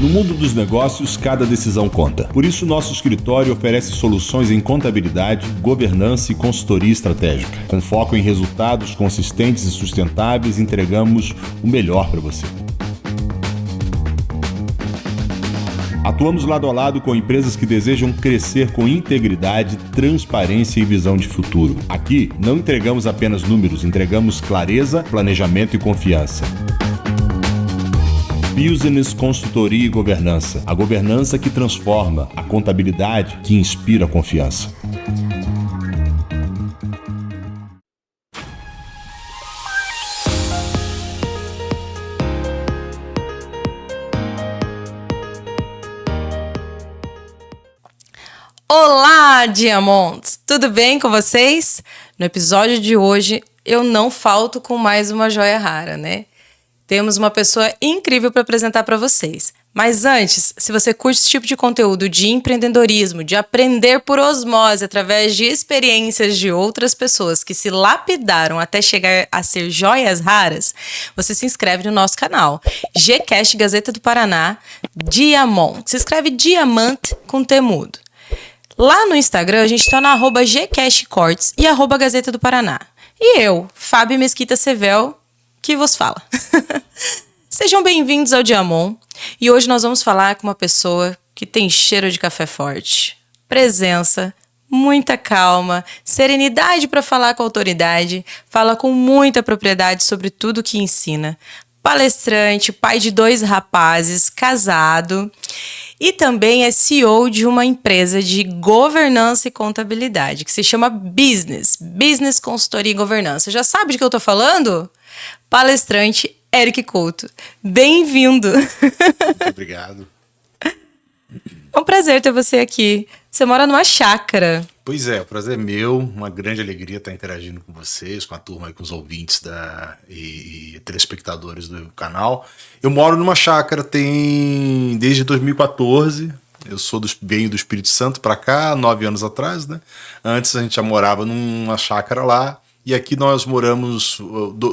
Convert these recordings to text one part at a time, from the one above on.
No mundo dos negócios, cada decisão conta. Por isso, nosso escritório oferece soluções em contabilidade, governança e consultoria estratégica. Com foco em resultados consistentes e sustentáveis, entregamos o melhor para você. Atuamos lado a lado com empresas que desejam crescer com integridade, transparência e visão de futuro. Aqui, não entregamos apenas números, entregamos clareza, planejamento e confiança. Business, consultoria e governança. A governança que transforma, a contabilidade que inspira a confiança. Olá, Diamonds! Tudo bem com vocês? No episódio de hoje, eu não falto com mais uma joia rara, né? Temos uma pessoa incrível para apresentar para vocês. Mas antes, se você curte esse tipo de conteúdo de empreendedorismo, de aprender por osmose através de experiências de outras pessoas que se lapidaram até chegar a ser joias raras, você se inscreve no nosso canal. Gcast Gazeta do Paraná, Diamond. Se escreve Diamante com T mudo. Lá no Instagram, a gente está na @GcastCortes e @Gazeta do Paraná. E eu, Fábio Mesquita Sevel, que vos fala. Sejam bem-vindos ao Diamond. E hoje nós vamos falar com uma pessoa que tem cheiro de café forte, presença, muita calma, serenidade para falar com autoridade, fala com muita propriedade sobre tudo que ensina. Palestrante, pai de 2 rapazes, casado e também é CEO de uma empresa de governança e contabilidade que se chama Business Consultoria e Governança. Já sabe de que eu tô falando? Palestrante Eric Couto. Bem-vindo! Muito obrigado. É um prazer ter você aqui. Você mora numa chácara. Pois é, o prazer é meu, uma grande alegria estar interagindo com vocês, com a turma e com os ouvintes e telespectadores do canal. Eu moro numa chácara desde 2014, eu venho do Espírito Santo para cá, 9 anos atrás, né? Antes a gente já morava numa chácara lá, e aqui nós moramos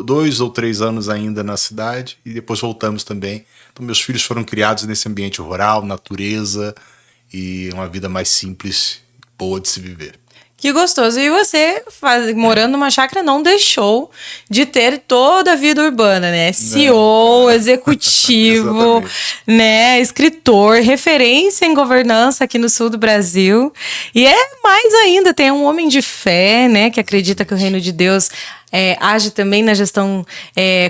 2 ou 3 anos ainda na cidade, e depois voltamos também. Então meus filhos foram criados nesse ambiente rural, natureza, e uma vida mais simples, boa de se viver. Que gostoso. E você, morando numa chácara, não deixou de ter toda a vida urbana, né? CEO, executivo, né? Escritor, referência em governança aqui no sul do Brasil. E mais ainda, tem um homem de fé, né? Que acredita que o reino de Deus age também na gestão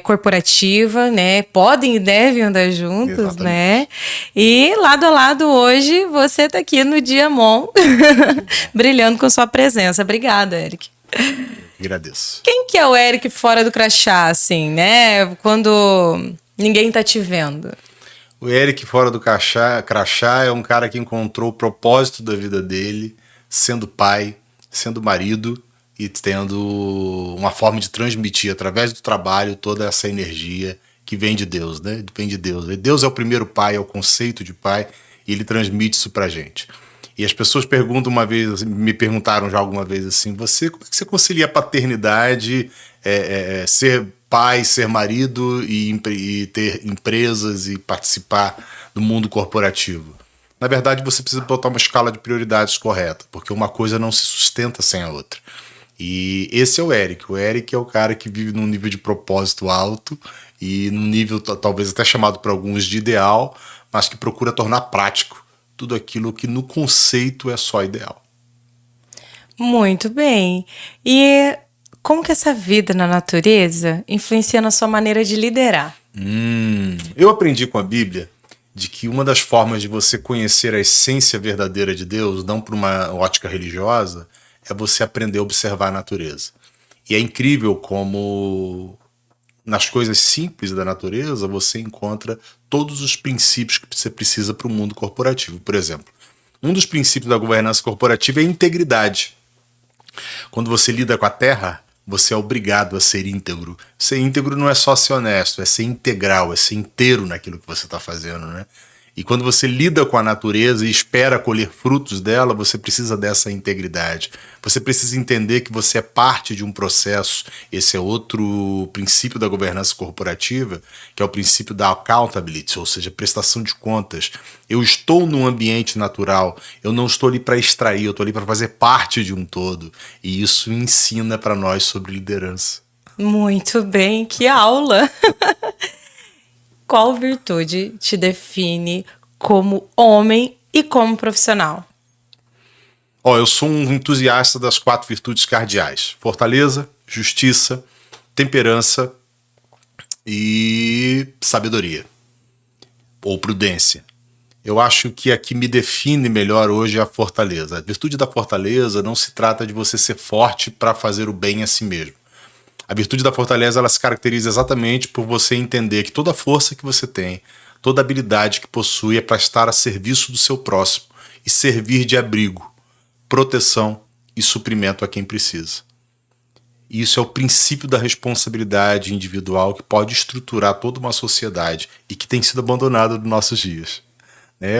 corporativa, né? Podem e devem andar juntos, exatamente, né? E lado a lado hoje, você tá aqui no Diamond, brilhando com sua presença. Obrigada, Eric. Agradeço. Quem que é o Eric fora do crachá, assim, né? Quando ninguém tá te vendo. O Eric fora do crachá é um cara que encontrou o propósito da vida dele, sendo pai, sendo marido, e tendo uma forma de transmitir através do trabalho toda essa energia que vem de Deus, né? Vem de Deus. Deus é o primeiro pai, é o conceito de pai, e ele transmite isso pra gente. E as pessoas me perguntaram já alguma vez assim, como é que você concilia a paternidade, ser pai, ser marido e ter empresas e participar do mundo corporativo? Na verdade, você precisa botar uma escala de prioridades correta, porque uma coisa não se sustenta sem a outra. E esse é o Eric. O Eric é o cara que vive num nível de propósito alto e num nível talvez até chamado por alguns de ideal, mas que procura tornar prático tudo aquilo que no conceito é só ideal. Muito bem. E como que essa vida na natureza influencia na sua maneira de liderar? Eu aprendi com a Bíblia de que uma das formas de você conhecer a essência verdadeira de Deus, não por uma ótica religiosa, é você aprender a observar a natureza. E é incrível como nas coisas simples da natureza você encontra todos os princípios que você precisa para o mundo corporativo. Por exemplo, um dos princípios da governança corporativa é a integridade. Quando você lida com a terra, você é obrigado a ser íntegro. Ser íntegro não é só ser honesto, é ser integral, é ser inteiro naquilo que você está fazendo, né? E quando você lida com a natureza e espera colher frutos dela, você precisa dessa integridade. Você precisa entender que você é parte de um processo. Esse é outro princípio da governança corporativa, que é o princípio da accountability, ou seja, prestação de contas. Eu estou num ambiente natural, eu não estou ali para extrair, eu estou ali para fazer parte de um todo. E isso ensina para nós sobre liderança. Muito bem, que aula! Qual virtude te define como homem e como profissional? Eu sou um entusiasta das 4 virtudes cardeais: fortaleza, justiça, temperança e sabedoria, ou prudência. Eu acho que a que me define melhor hoje é a fortaleza. A virtude da fortaleza não se trata de você ser forte para fazer o bem a si mesmo. A virtude da fortaleza, ela se caracteriza exatamente por você entender que toda a força que você tem, toda a habilidade que possui é para estar a serviço do seu próximo e servir de abrigo, proteção e suprimento a quem precisa. E isso é o princípio da responsabilidade individual que pode estruturar toda uma sociedade e que tem sido abandonada nos nossos dias.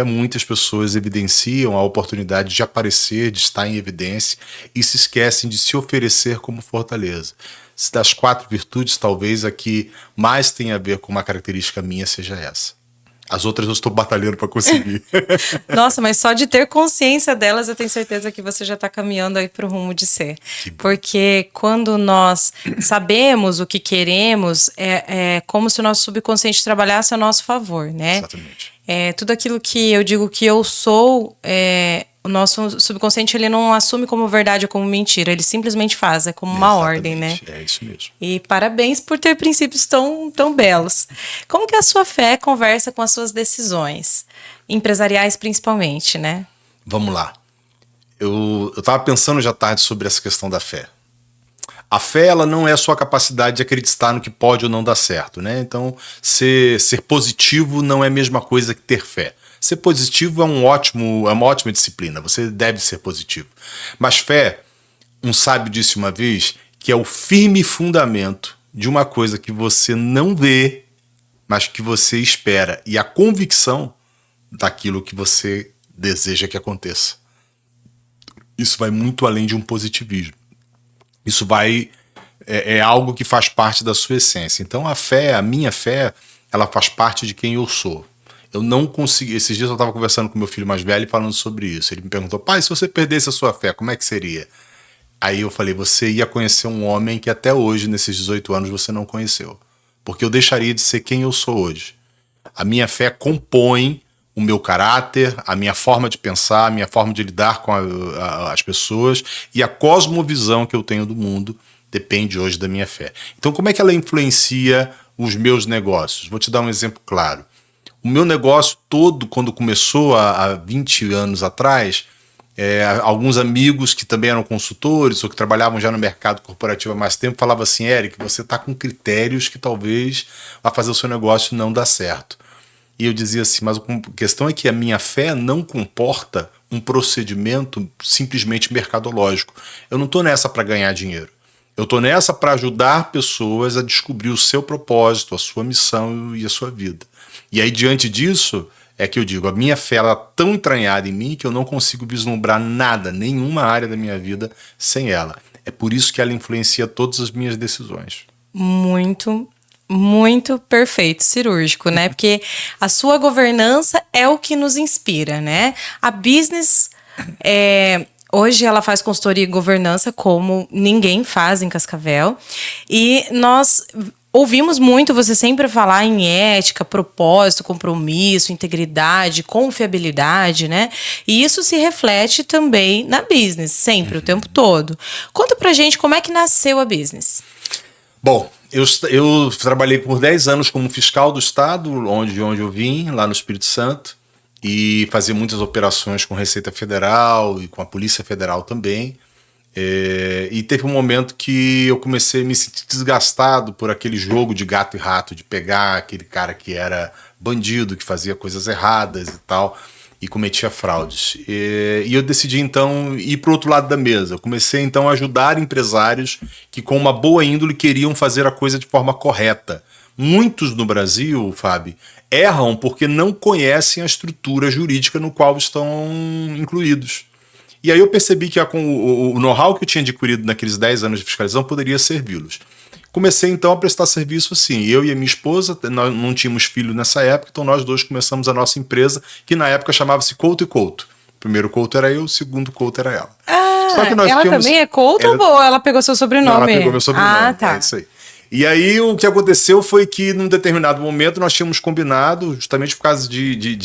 Muitas pessoas evidenciam a oportunidade de aparecer, de estar em evidência e se esquecem de se oferecer como fortaleza. Das 4 virtudes, talvez a que mais tenha a ver com uma característica minha seja essa. As outras eu estou batalhando para conseguir. Nossa, mas só de ter consciência delas, eu tenho certeza que você já está caminhando aí para o rumo de ser. Porque quando nós sabemos o que queremos, é como se o nosso subconsciente trabalhasse a nosso favor, né? Exatamente. Tudo aquilo que eu digo que eu sou, o nosso subconsciente ele não assume como verdade ou como mentira, ele simplesmente faz, é como uma ordem, né? É isso mesmo. E parabéns por ter princípios tão belos. Como que a sua fé conversa com as suas decisões, empresariais principalmente, né? Vamos lá. Eu estava pensando já tarde sobre essa questão da fé. A fé, ela não é a sua capacidade de acreditar no que pode ou não dar certo, né? Então, ser positivo não é a mesma coisa que ter fé. Ser positivo é uma ótima disciplina, você deve ser positivo. Mas fé, um sábio disse uma vez, que é o firme fundamento de uma coisa que você não vê, mas que você espera, e a convicção daquilo que você deseja que aconteça. Isso vai muito além de um positivismo. Isso é algo que faz parte da sua essência. Então a minha fé, ela faz parte de quem eu sou. Eu não consegui. Esses dias eu estava conversando com meu filho mais velho falando sobre isso. Ele me perguntou: pai, se você perdesse a sua fé, como é que seria? Aí eu falei: você ia conhecer um homem que até hoje, nesses 18 anos, você não conheceu. Porque eu deixaria de ser quem eu sou hoje. A minha fé compõe o meu caráter, a minha forma de pensar, a minha forma de lidar com as pessoas, e a cosmovisão que eu tenho do mundo depende hoje da minha fé. Então, como é que ela influencia os meus negócios? Vou te dar um exemplo claro. O meu negócio todo, quando começou há 20 anos atrás, alguns amigos que também eram consultores ou que trabalhavam já no mercado corporativo há mais tempo falavam assim: Eric, você está com critérios que talvez vá fazer o seu negócio não dar certo. E eu dizia assim: mas a questão é que a minha fé não comporta um procedimento simplesmente mercadológico. Eu não estou nessa para ganhar dinheiro. Eu estou nessa para ajudar pessoas a descobrir o seu propósito, a sua missão e a sua vida. E aí, diante disso, é que eu digo, a minha fé ela é tão entranhada em mim que eu não consigo vislumbrar nada, nenhuma área da minha vida sem ela. É por isso que ela influencia todas as minhas decisões. Muito perfeito, cirúrgico, né? Porque a sua governança é o que nos inspira, né? A business, hoje ela faz consultoria e governança como ninguém faz em Cascavel. E nós ouvimos muito você sempre falar em ética, propósito, compromisso, integridade, confiabilidade, né? E isso se reflete também na business, sempre, o tempo todo. Conta pra gente como é que nasceu a business. Bom, eu trabalhei por 10 anos como fiscal do estado, onde eu vim, lá no Espírito Santo, e fazia muitas operações com Receita Federal e com a Polícia Federal também. E teve um momento que eu comecei a me sentir desgastado por aquele jogo de gato e rato, de pegar aquele cara que era bandido, que fazia coisas erradas e tal, e cometia fraudes. E eu decidi então ir para o outro lado da mesa. Eu comecei então a ajudar empresários que com uma boa índole queriam fazer a coisa de forma correta, Muitos no Brasil, Fábio, erram porque não conhecem a estrutura jurídica no qual estão incluídos. E aí eu percebi que o know-how que eu tinha adquirido naqueles 10 anos de fiscalização poderia servi-los. Comecei então a prestar serviço assim. Eu e a minha esposa, nós não tínhamos filho nessa época, então nós dois começamos a nossa empresa, que na época chamava-se Couto e Couto. O primeiro Couto era eu, o segundo Couto era ela. Só que ela também é Couto ou ela pegou seu sobrenome? Não, ela pegou meu sobrenome, tá. É isso aí. E aí o que aconteceu foi que num determinado momento nós tínhamos combinado, justamente por causa de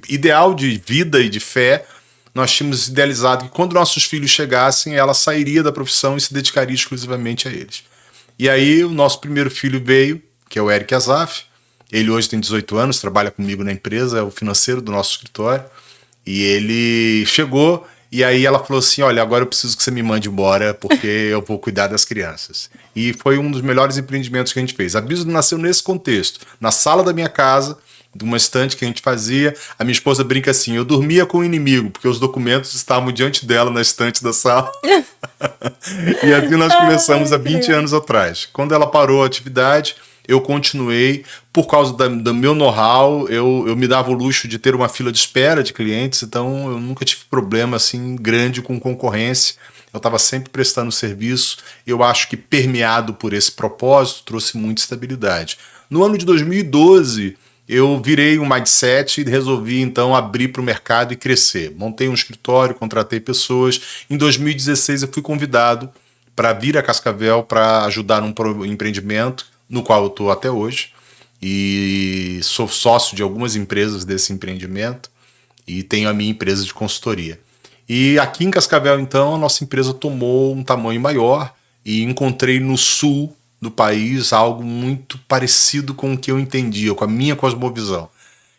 ideal de vida e de fé, nós tínhamos idealizado que quando nossos filhos chegassem, ela sairia da profissão e se dedicaria exclusivamente a eles. E aí o nosso primeiro filho veio, que é o Eric Azaf. Ele hoje tem 18 anos, trabalha comigo na empresa, é o financeiro do nosso escritório. E ele chegou e aí ela falou assim, olha, agora eu preciso que você me mande embora porque eu vou cuidar das crianças. E foi um dos melhores empreendimentos que a gente fez. A Bisdo nasceu nesse contexto, na sala da minha casa, de uma estante que a gente fazia. A minha esposa brinca assim, eu dormia com o inimigo, porque os documentos estavam diante dela na estante da sala. E assim nós começamos há 20 anos atrás. Quando ela parou a atividade, eu continuei. Por causa do meu know-how, eu me dava o luxo de ter uma fila de espera de clientes, então eu nunca tive problema assim grande com concorrência. Eu estava sempre prestando serviço. Eu acho que permeado por esse propósito, trouxe muita estabilidade. No ano de 2012, eu virei um mindset e resolvi então abrir para o mercado e crescer. Montei um escritório, contratei pessoas. Em 2016 eu fui convidado para vir a Cascavel para ajudar num empreendimento no qual eu estou até hoje. E sou sócio de algumas empresas desse empreendimento e tenho a minha empresa de consultoria. E aqui em Cascavel então a nossa empresa tomou um tamanho maior e encontrei no sul do país algo muito parecido com o que eu entendia, com a minha cosmovisão.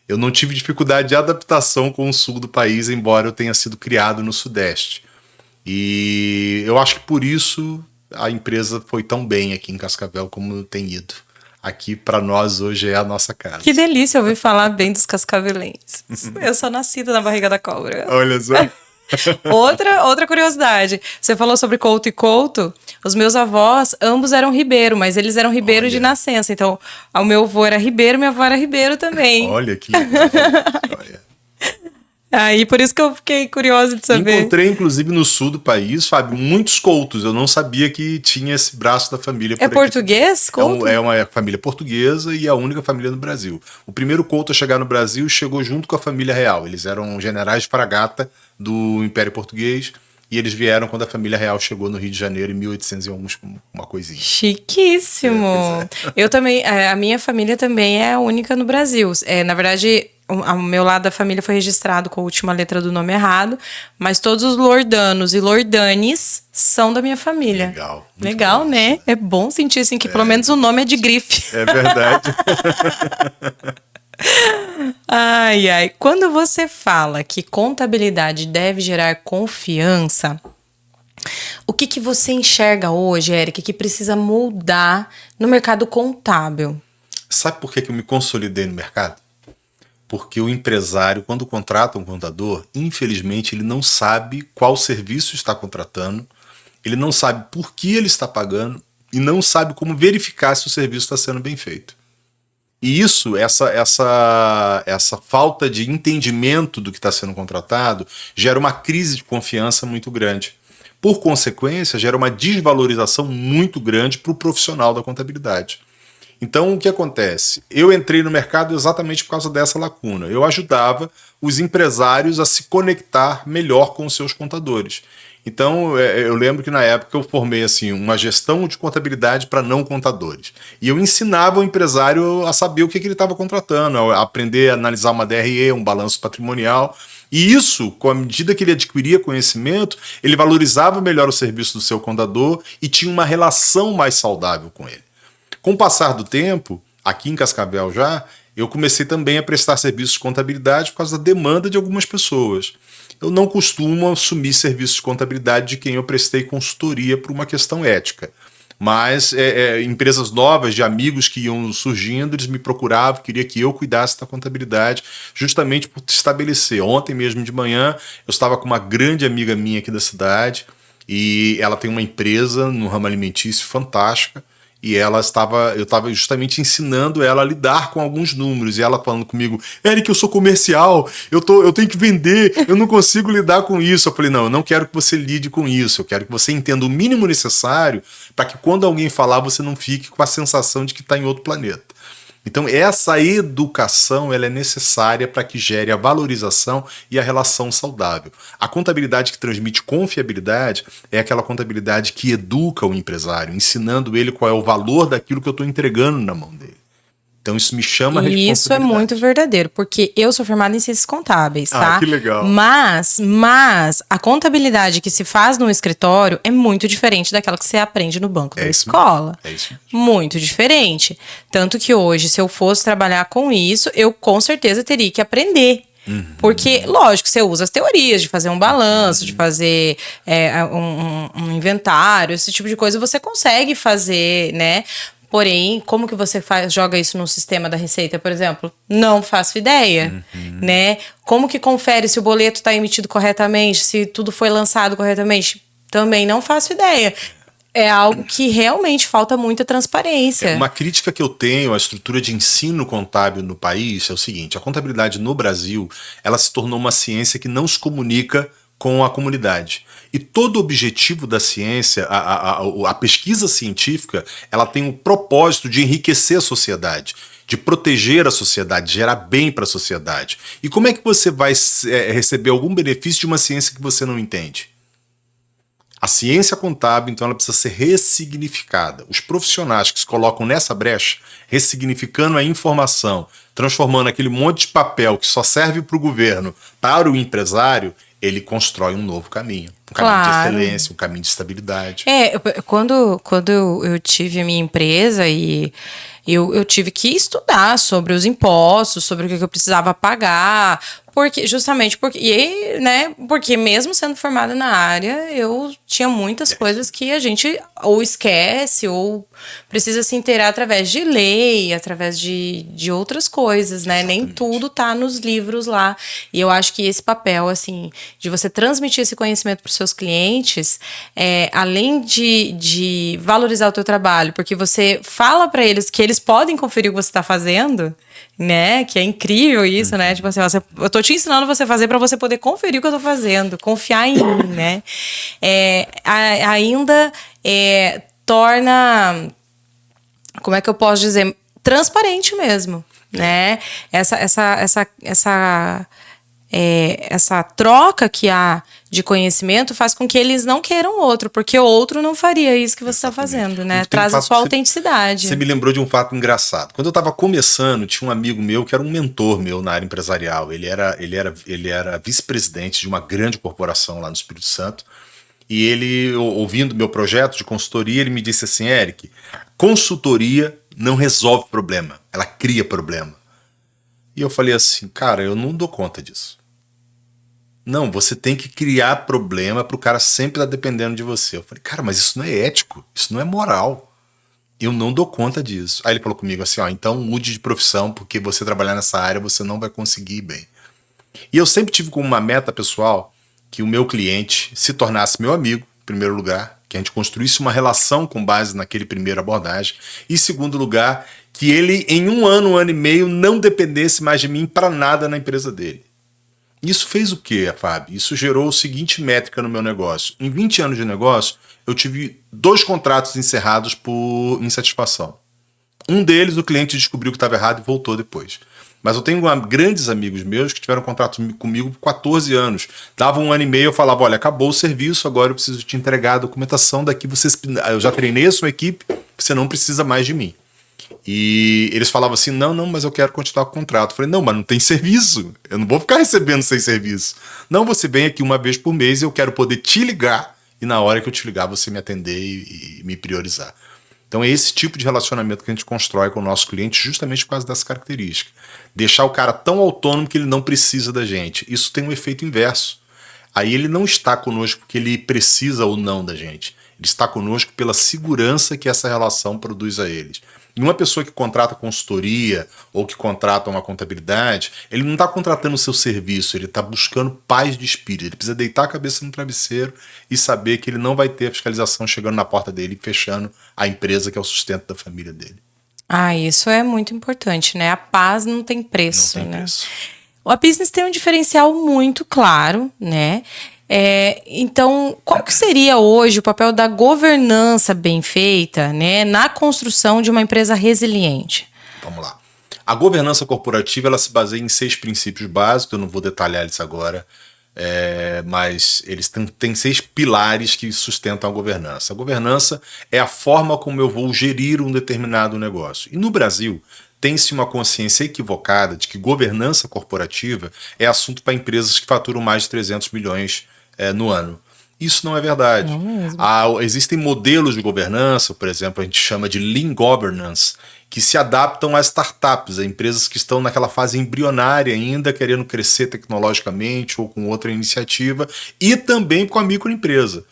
Eu não tive dificuldade de adaptação com o sul do país, embora eu tenha sido criado no sudeste. E eu acho que por isso a empresa foi tão bem aqui em Cascavel como tem ido. Aqui para nós hoje é a nossa casa. Que delícia ouvir falar bem dos cascavelenses. Eu sou nascida na barriga da cobra. Olha só. Outra curiosidade. Você falou sobre Couto e Couto. Os meus avós, ambos eram Ribeiro, mas eles eram Ribeiro de nascença. Então, o meu avô era Ribeiro, minha avó era Ribeiro também. Olha que legal. Aí, por isso que eu fiquei curiosa de saber. Encontrei, inclusive, no sul do país, Fábio, muitos coutos. Eu não sabia que tinha esse braço da família. É português, Couto? É uma família portuguesa e a única família no Brasil. O primeiro couto a chegar no Brasil chegou junto com a família real. Eles eram generais de fragata do Império Português e eles vieram quando a família real chegou no Rio de Janeiro em 1800 e uma coisinha. Chiquíssimo! Eu também, a minha família também é a única no Brasil. Na verdade, o meu lado da família foi registrado com a última letra do nome errado, mas todos os lordanos e lordanes são da minha família. Legal, bom, né? É bom sentir assim que pelo menos o nome é de grife. É verdade. Ai, ai. Quando você fala que contabilidade deve gerar confiança, o que você enxerga hoje, Eric, que precisa mudar no mercado contábil? Sabe por que eu me consolidei no mercado? Porque o empresário, quando contrata um contador, infelizmente ele não sabe qual serviço está contratando, ele não sabe por que ele está pagando e não sabe como verificar se o serviço está sendo bem feito. E isso, essa falta de entendimento do que está sendo contratado, gera uma crise de confiança muito grande. Por consequência, gera uma desvalorização muito grande para o profissional da contabilidade. Então, o que acontece? Eu entrei no mercado exatamente por causa dessa lacuna. Eu ajudava os empresários a se conectar melhor com os seus contadores. Então, eu lembro que na época eu formei assim, uma gestão de contabilidade para não contadores. E eu ensinava o empresário a saber o que ele estava contratando, a aprender a analisar uma DRE, um balanço patrimonial. E isso, com a medida que ele adquiria conhecimento, ele valorizava melhor o serviço do seu contador e tinha uma relação mais saudável com ele. Com o passar do tempo, aqui em Cascavel já, eu comecei também a prestar serviços de contabilidade por causa da demanda de algumas pessoas. Eu não costumo assumir serviços de contabilidade de quem eu prestei consultoria por uma questão ética. Mas empresas novas, de amigos que iam surgindo, eles me procuravam, queria que eu cuidasse da contabilidade, justamente por estabelecer. Ontem mesmo de manhã, eu estava com uma grande amiga minha aqui da cidade, e ela tem uma empresa no ramo alimentício fantástica, e eu estava justamente ensinando ela a lidar com alguns números, e ela falando comigo, Eric, eu sou comercial, eu tenho que vender, eu não consigo lidar com isso. Eu falei, não, eu não quero que você lide com isso, eu quero que você entenda o mínimo necessário para que quando alguém falar, você não fique com a sensação de que está em outro planeta. Então essa educação ela é necessária para que gere a valorização e a relação saudável. A contabilidade que transmite confiabilidade é aquela contabilidade que educa o empresário, ensinando ele qual é o valor daquilo que eu estou entregando na mão dele. Então isso me chama a E isso é muito verdadeiro, porque eu sou formada em ciências contábeis, tá? Ah, que legal. Mas a contabilidade que se faz no escritório é muito diferente daquela que você aprende no banco da escola. É isso mesmo. Muito diferente. Tanto que hoje, se eu fosse trabalhar com isso, eu com certeza teria que aprender. Porque, lógico, você usa as teorias de fazer um balanço, de fazer um inventário, esse tipo de coisa você consegue fazer, né? Porém, como que você joga isso no sistema da Receita, por exemplo? Não faço ideia, né? Como que confere se o boleto está emitido corretamente, se tudo foi lançado corretamente? Também não faço ideia. É algo que realmente falta muita transparência. Uma crítica que eu tenho à estrutura de ensino contábil no país é o seguinte, a contabilidade no Brasil, ela se tornou uma ciência que não se comunica com a comunidade. E todo o objetivo da ciência, a pesquisa científica, ela tem o propósito de enriquecer a sociedade, de proteger a sociedade, gerar bem para a sociedade. E como é que você vai receber algum benefício de uma ciência que você não entende? A ciência contábil, então, ela precisa ser ressignificada. Os profissionais que se colocam nessa brecha, ressignificando a informação, transformando aquele monte de papel que só serve para o governo, para o empresário, ele constrói um novo caminho. Um caminho de excelência, um caminho de estabilidade. Quando eu tive a minha empresa e eu tive que estudar sobre os impostos, sobre o que eu precisava pagar, porque mesmo sendo formada na área, eu tinha muitas coisas que a gente ou esquece ou precisa se inteirar através de lei, através de outras coisas, né? Exatamente. Nem tudo tá nos livros lá. E eu acho que esse papel, assim, de você transmitir esse conhecimento para os seus clientes, além de valorizar o teu trabalho, porque você fala para eles que eles podem conferir o que você está fazendo, né? Que é incrível isso, né? Tipo assim, eu tô te ensinando você a fazer para você poder conferir o que eu tô fazendo, confiar em mim, né? Ainda torna, como é que eu posso dizer, transparente mesmo, né? Essa troca que há de conhecimento faz com que eles não queiram outro, porque o outro não faria isso que você está fazendo, né? Traz a sua autenticidade. Você me lembrou de um fato engraçado. Quando eu estava começando, tinha um amigo meu que era um mentor meu na área empresarial. Ele era vice-presidente de uma grande corporação lá no Espírito Santo. E ele, ouvindo meu projeto de consultoria, ele me disse assim, Eric, consultoria não resolve problema, ela cria problema. E eu falei assim, cara, eu não dou conta disso. Não, você tem que criar problema para o cara sempre estar dependendo de você. Eu falei, cara, mas isso não é ético, isso não é moral. Eu não dou conta disso. Aí ele falou comigo assim, então mude de profissão, porque você trabalhar nessa área você não vai conseguir ir bem. E eu sempre tive como uma meta pessoal que o meu cliente se tornasse meu amigo, em primeiro lugar, que a gente construísse uma relação com base naquele primeiro abordagem, e em segundo lugar, que ele em um ano e meio não dependesse mais de mim para nada na empresa dele. Isso fez o quê, Fábio? Isso gerou o seguinte métrica no meu negócio. Em 20 anos de negócio, eu tive 2 contratos encerrados por insatisfação. Um deles, o cliente descobriu que estava errado e voltou depois. Mas eu tenho grandes amigos meus que tiveram contrato comigo por 14 anos. Dava 1 ano e meio, eu falava, olha, acabou o serviço, agora eu preciso te entregar a documentação, daqui eu já treinei a sua equipe, você não precisa mais de mim. E eles falavam assim, não, mas eu quero continuar com o contrato. Eu falei, não, mas não tem serviço, eu não vou ficar recebendo sem serviço. Não, você vem aqui uma vez por mês e eu quero poder te ligar, e na hora que eu te ligar você me atender e me priorizar. Então é esse tipo de relacionamento que a gente constrói com o nosso cliente justamente por causa dessa característica. Deixar o cara tão autônomo que ele não precisa da gente. Isso tem um efeito inverso. Aí ele não está conosco porque ele precisa ou não da gente. Ele está conosco pela segurança que essa relação produz a eles. E uma pessoa que contrata consultoria ou que contrata uma contabilidade, ele não está contratando o seu serviço, ele está buscando paz de espírito. Ele precisa deitar a cabeça no travesseiro e saber que ele não vai ter a fiscalização chegando na porta dele e fechando a empresa que é o sustento da família dele. Isso é muito importante, né? A paz não tem preço, Não tem né? preço. O business tem um diferencial muito claro, né? Então, qual que seria hoje o papel da governança bem feita, né, na construção de uma empresa resiliente? Vamos lá. A governança corporativa ela se baseia em 6 princípios básicos, eu não vou detalhar eles agora, mas eles têm 6 pilares que sustentam a governança. A governança é a forma como eu vou gerir um determinado negócio. E no Brasil, tem-se uma consciência equivocada de que governança corporativa é assunto para empresas que faturam mais de 300 milhões no ano. Isso não é verdade. Existem modelos de governança, por exemplo, a gente chama de Lean Governance, que se adaptam a startups, a empresas que estão naquela fase embrionária ainda, querendo crescer tecnologicamente ou com outra iniciativa, e também com a microempresa.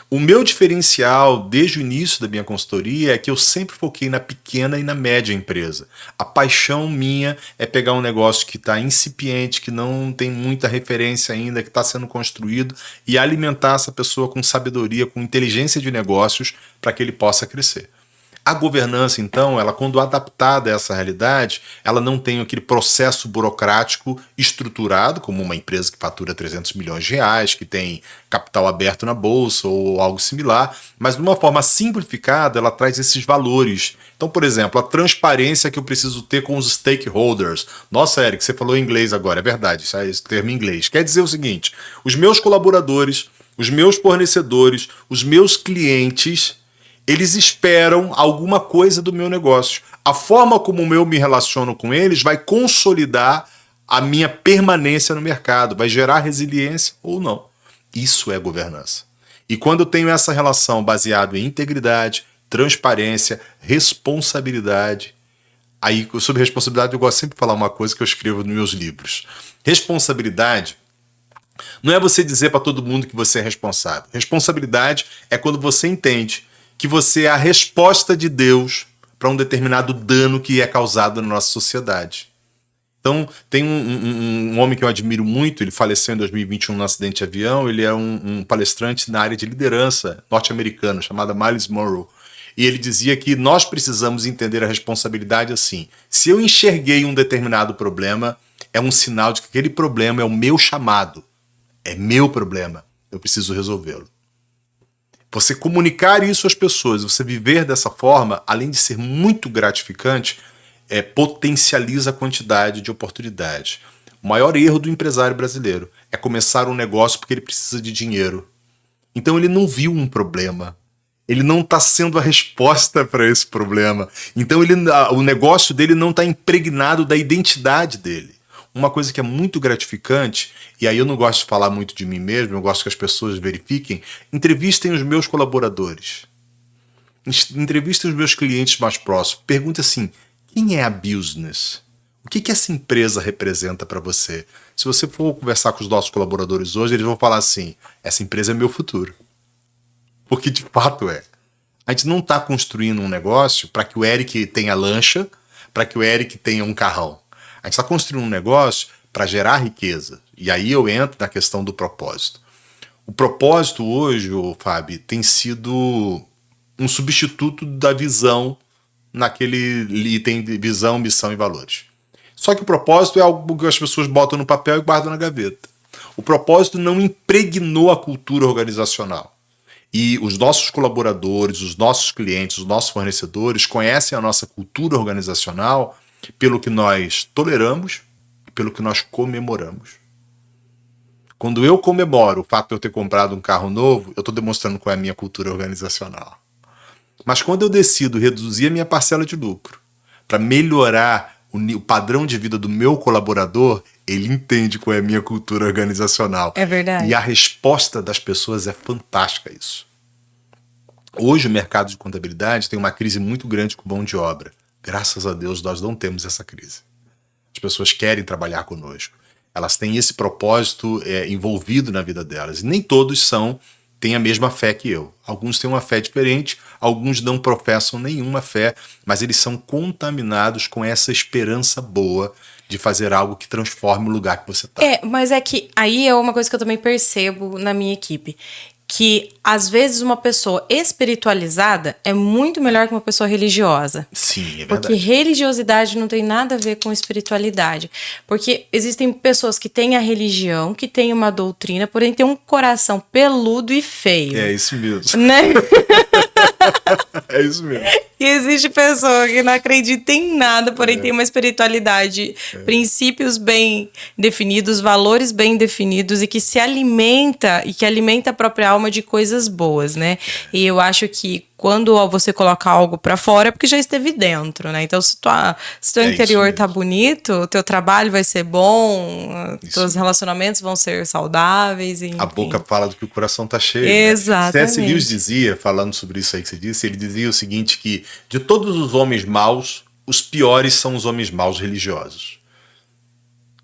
O meu diferencial desde o início da minha consultoria é que eu sempre foquei na pequena e na média empresa. A paixão minha é pegar um negócio que está incipiente, que não tem muita referência ainda, que está sendo construído, e alimentar essa pessoa com sabedoria, com inteligência de negócios para que ele possa crescer. A governança, então, ela quando adaptada a essa realidade, ela não tem aquele processo burocrático estruturado, como uma empresa que fatura 300 milhões de reais, que tem capital aberto na bolsa ou algo similar, mas de uma forma simplificada, ela traz esses valores. Então, por exemplo, a transparência que eu preciso ter com os stakeholders. Nossa, Eric, você falou em inglês agora, é verdade, isso é esse termo em inglês. Quer dizer o seguinte, os meus colaboradores, os meus fornecedores, os meus clientes, eles esperam alguma coisa do meu negócio. A forma como eu me relaciono com eles vai consolidar a minha permanência no mercado, vai gerar resiliência ou não. Isso é governança. E quando eu tenho essa relação baseada em integridade, transparência, responsabilidade, aí sobre responsabilidade eu gosto sempre de falar uma coisa que eu escrevo nos meus livros. Responsabilidade não é você dizer para todo mundo que você é responsável. Responsabilidade é quando você entende que você é a resposta de Deus para um determinado dano que é causado na nossa sociedade. Então, tem um homem que eu admiro muito, ele faleceu em 2021 num acidente de avião, ele é um palestrante na área de liderança norte-americano, chamado Myles Munroe. E ele dizia que nós precisamos entender a responsabilidade assim. Se eu enxerguei um determinado problema, é um sinal de que aquele problema é o meu chamado. É meu problema. Eu preciso resolvê-lo. Você comunicar isso às pessoas, você viver dessa forma, além de ser muito gratificante, potencializa a quantidade de oportunidades. O maior erro do empresário brasileiro é começar um negócio porque ele precisa de dinheiro. Então ele não viu um problema. Ele não está sendo a resposta para esse problema. Então o negócio dele não está impregnado da identidade dele. Uma coisa que é muito gratificante, e aí eu não gosto de falar muito de mim mesmo, eu gosto que as pessoas verifiquem, entrevistem os meus colaboradores. Entrevistem os meus clientes mais próximos. Pergunte assim, quem é a business? O que essa empresa representa para você? Se você for conversar com os nossos colaboradores hoje, eles vão falar assim, essa empresa é meu futuro. Porque de fato é. A gente não está construindo um negócio para que o Eric tenha lancha, para que o Eric tenha um carrão. A gente está construindo um negócio para gerar riqueza. E aí eu entro na questão do propósito. O propósito hoje, Fábio, tem sido um substituto da visão naquele item de visão, missão e valores. Só que o propósito é algo que as pessoas botam no papel e guardam na gaveta. O propósito não impregnou a cultura organizacional. E os nossos colaboradores, os nossos clientes, os nossos fornecedores conhecem a nossa cultura organizacional pelo que nós toleramos e pelo que nós comemoramos. Quando eu comemoro o fato de eu ter comprado um carro novo, eu estou demonstrando qual é a minha cultura organizacional. Mas quando eu decido reduzir a minha parcela de lucro para melhorar o padrão de vida do meu colaborador, ele entende qual é a minha cultura organizacional. É verdade. E a resposta das pessoas é fantástica isso. Hoje o mercado de contabilidade tem uma crise muito grande com mão de obra. Graças a Deus nós não temos essa crise. As pessoas querem trabalhar conosco. Elas têm esse propósito envolvido na vida delas. E nem todos são têm a mesma fé que eu. Alguns têm uma fé diferente, alguns não professam nenhuma fé, mas eles são contaminados com essa esperança boa de fazer algo que transforme o lugar que você está. Mas é que aí é uma coisa que eu também percebo na minha equipe. Que, às vezes, uma pessoa espiritualizada é muito melhor que uma pessoa religiosa. Sim, é verdade. Porque religiosidade não tem nada a ver com espiritualidade. Porque existem pessoas que têm a religião, que têm uma doutrina, porém têm um coração peludo e feio. É isso mesmo. Né? É isso mesmo. E existe pessoa que não acredita em nada, porém tem uma espiritualidade, princípios bem definidos, valores bem definidos e que se alimenta e que alimenta a própria alma de coisas boas, né? E eu acho que quando você coloca algo pra fora é porque já esteve dentro, né? Então, se teu interior tá bonito, o teu trabalho vai ser bom, teus relacionamentos vão ser saudáveis. Enfim. A boca fala do que o coração tá cheio. Exatamente. C.S. Lewis dizia, falando sobre isso aí que você disse, ele dizia o seguinte, que de todos os homens maus, os piores são os homens maus religiosos.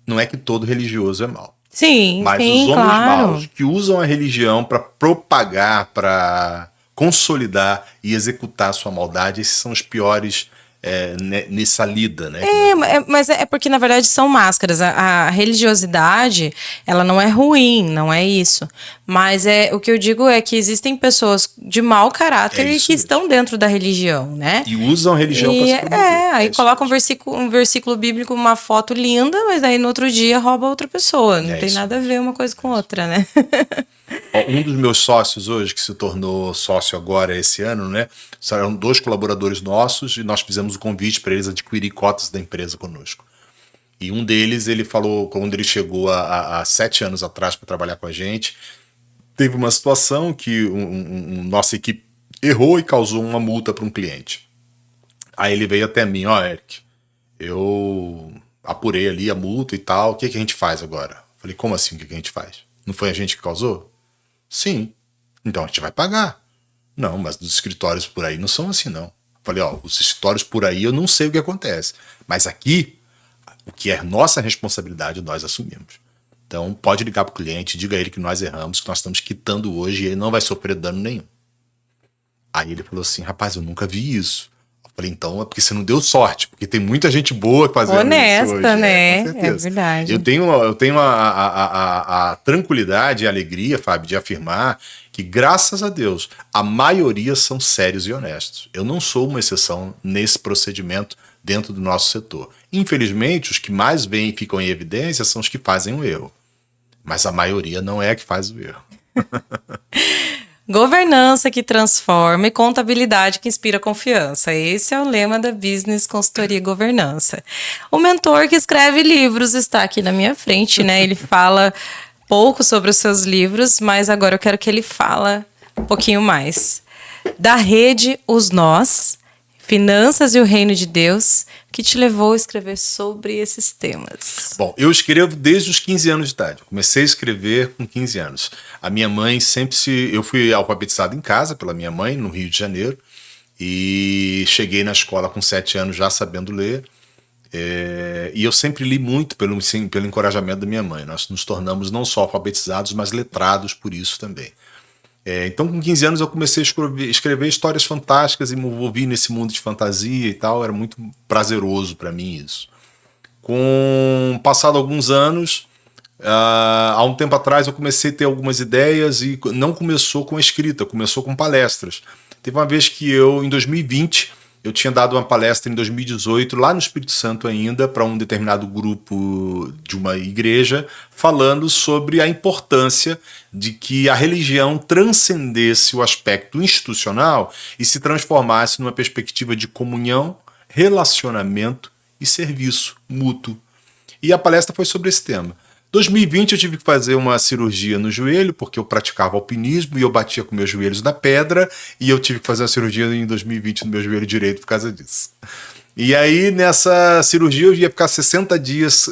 Não é que todo religioso é mau. Sim, mas sim, os homens claro. maus que usam a religião para propagar, para consolidar e executar a sua maldade, esses são os piores nessa lida, né? Mas é porque, na verdade, são máscaras. A religiosidade, ela não é ruim, não é isso. Mas o que eu digo é que existem pessoas de mau caráter e que estão dentro da religião, né? E usam a religião para se promover. Aí coloca um versículo bíblico, uma foto linda, mas aí no outro dia rouba outra pessoa. Não tem nada a ver uma coisa com outra, né? Um dos meus sócios hoje, que se tornou sócio agora esse ano, né? Eram 2 colaboradores nossos e nós fizemos o convite para eles adquirir cotas da empresa conosco. E um deles, ele falou, quando ele chegou há 7 anos atrás para trabalhar com a gente, teve uma situação que nossa equipe errou e causou uma multa para um cliente. Aí ele veio até mim, Eric, eu apurei ali a multa e tal, o que a gente faz agora? Falei, como assim o que a gente faz? Não foi a gente que causou? Sim. Então a gente vai pagar. Não, mas os escritórios por aí não são assim, não. Falei, os escritórios por aí eu não sei o que acontece. Mas aqui, o que é nossa responsabilidade, nós assumimos. Então pode ligar para o cliente, diga a ele que nós erramos, que nós estamos quitando hoje e ele não vai sofrer dano nenhum. Aí ele falou assim, rapaz, eu nunca vi isso. Eu falei, então é porque você não deu sorte, porque tem muita gente boa fazendo honesta, isso hoje. né? Com certeza. É verdade. Eu tenho a tranquilidade e a alegria, Fábio, de afirmar que, graças a Deus, a maioria são sérios e honestos. Eu não sou uma exceção nesse procedimento dentro do nosso setor. Infelizmente, os que mais vêm e ficam em evidência são os que fazem o erro. Mas a maioria não é a que faz o erro. Governança que transforma e contabilidade que inspira confiança. Esse é o lema da Business Consultoria e Governança. O mentor que escreve livros está aqui na minha frente, né? Ele fala pouco sobre os seus livros, mas agora eu quero que ele fala um pouquinho mais. Da rede Os Nós, Finanças e o Reino de Deus, que te levou a escrever sobre esses temas? Bom, eu escrevo desde os 15 anos de idade. Comecei a escrever com 15 anos. A minha mãe eu fui alfabetizado em casa pela minha mãe, no Rio de Janeiro, e cheguei na escola com 7 anos já sabendo ler. E eu sempre li muito pelo encorajamento da minha mãe. Nós nos tornamos não só alfabetizados, mas letrados por isso também. Então, com 15 anos, eu comecei a escrever histórias fantásticas e me envolvi nesse mundo de fantasia e tal. Era muito prazeroso para mim isso. Com passado alguns anos, há um tempo atrás, eu comecei a ter algumas ideias e não começou com a escrita, começou com palestras. Teve uma vez que em 2020, eu tinha dado uma palestra em 2018, lá no Espírito Santo ainda, para um determinado grupo de uma igreja, falando sobre a importância de que a religião transcendesse o aspecto institucional e se transformasse numa perspectiva de comunhão, relacionamento e serviço mútuo. E a palestra foi sobre esse tema. 2020 eu tive que fazer uma cirurgia no joelho, porque eu praticava alpinismo e eu batia com meus joelhos na pedra, e eu tive que fazer a cirurgia em 2020 no meu joelho direito por causa disso. E aí, nessa cirurgia, eu ia ficar 60 dias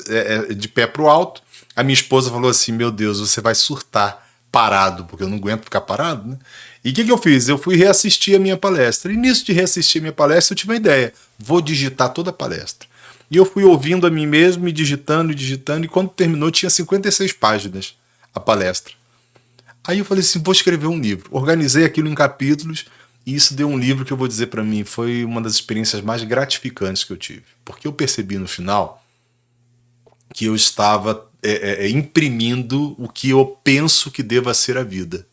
de pé pro alto. A minha esposa falou assim, meu Deus, você vai surtar parado, porque eu não aguento ficar parado, né? E o que eu fiz? Eu fui reassistir a minha palestra. E nisso de reassistir a minha palestra, eu tive uma ideia. Vou digitar toda a palestra. E eu fui ouvindo a mim mesmo e digitando, e quando terminou tinha 56 páginas a palestra. Aí eu falei assim, vou escrever um livro. Organizei aquilo em capítulos e isso deu um livro que eu vou dizer para mim, foi uma das experiências mais gratificantes que eu tive. Porque eu percebi no final que eu estava imprimindo o que eu penso que deva ser a vida.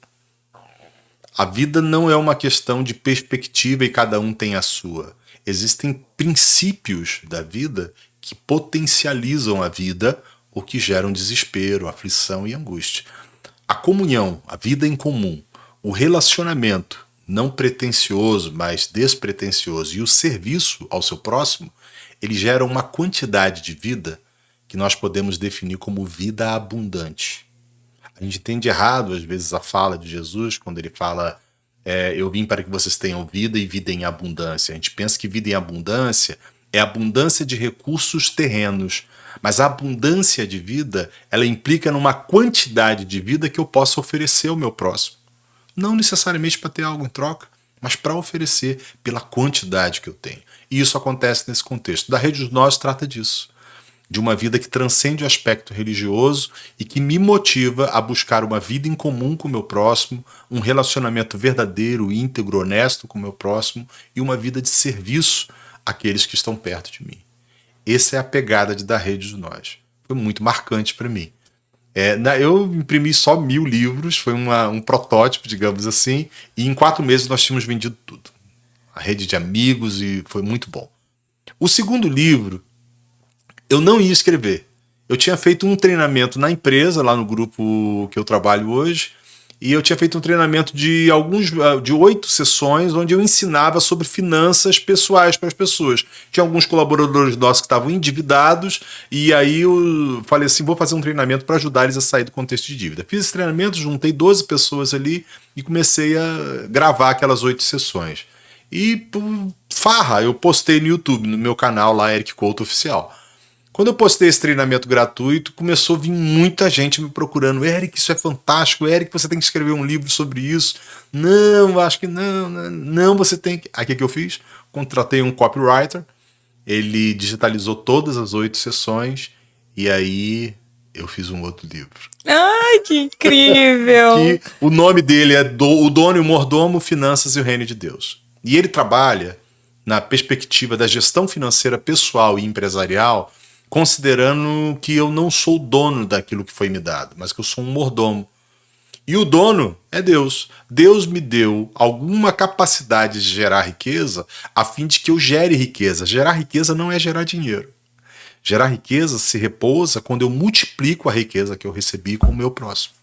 A vida não é uma questão de perspectiva e cada um tem a sua. Existem princípios da vida que potencializam a vida ou que geram desespero, aflição e angústia. A comunhão, a vida em comum, o relacionamento não pretensioso, mas despretensioso e o serviço ao seu próximo, ele gera uma quantidade de vida que nós podemos definir como vida abundante. A gente entende errado, às vezes, a fala de Jesus, quando ele fala eu vim para que vocês tenham vida e vida em abundância. A gente pensa que vida em abundância é abundância de recursos terrenos, mas a abundância de vida, ela implica numa quantidade de vida que eu possa oferecer ao meu próximo. Não necessariamente para ter algo em troca, mas para oferecer pela quantidade que eu tenho. E isso acontece nesse contexto. Da Rede dos Nós trata disso. De uma vida que transcende o aspecto religioso e que me motiva a buscar uma vida em comum com o meu próximo, um relacionamento verdadeiro, íntegro, honesto com o meu próximo e uma vida de serviço àqueles que estão perto de mim. Essa é a pegada de Da Rede dos Nós. Foi muito marcante para mim. Eu imprimi só 1000 livros, foi um protótipo, digamos assim, e em 4 meses nós tínhamos vendido tudo. A rede de amigos e foi muito bom. O segundo livro eu não ia escrever. Eu tinha feito um treinamento na empresa, lá no grupo que eu trabalho hoje, e eu tinha feito um treinamento de 8 sessões, onde eu ensinava sobre finanças pessoais para as pessoas. Tinha alguns colaboradores nossos que estavam endividados, e aí eu falei assim, vou fazer um treinamento para ajudar eles a sair do contexto de dívida. Fiz esse treinamento, juntei 12 pessoas ali e comecei a gravar aquelas 8 sessões. E por farra, eu postei no YouTube, no meu canal lá, Eric Couto Oficial. Quando eu postei esse treinamento gratuito, começou a vir muita gente me procurando. Eric, isso é fantástico. Eric, você tem que escrever um livro sobre isso. Não, acho que não, você tem que... Aí o que eu fiz? Contratei um copywriter. Ele digitalizou todas as 8 sessões. E aí eu fiz um outro livro. Ai, que incrível! Que o nome dele é O Dono e o Mordomo, Finanças e o Reino de Deus. E ele trabalha na perspectiva da gestão financeira pessoal e empresarial, considerando que eu não sou dono daquilo que foi me dado, mas que eu sou um mordomo. E o dono é Deus. Deus me deu alguma capacidade de gerar riqueza a fim de que eu gere riqueza. Gerar riqueza não é gerar dinheiro. Gerar riqueza se repousa quando eu multiplico a riqueza que eu recebi com o meu próximo.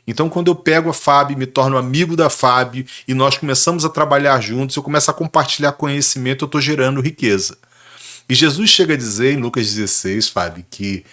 Então, quando eu pego a Fábio, me torno amigo da Fábio e nós começamos a trabalhar juntos, eu começo a compartilhar conhecimento, eu estou gerando riqueza. E Jesus chega a dizer em Lucas 16, Fábio, que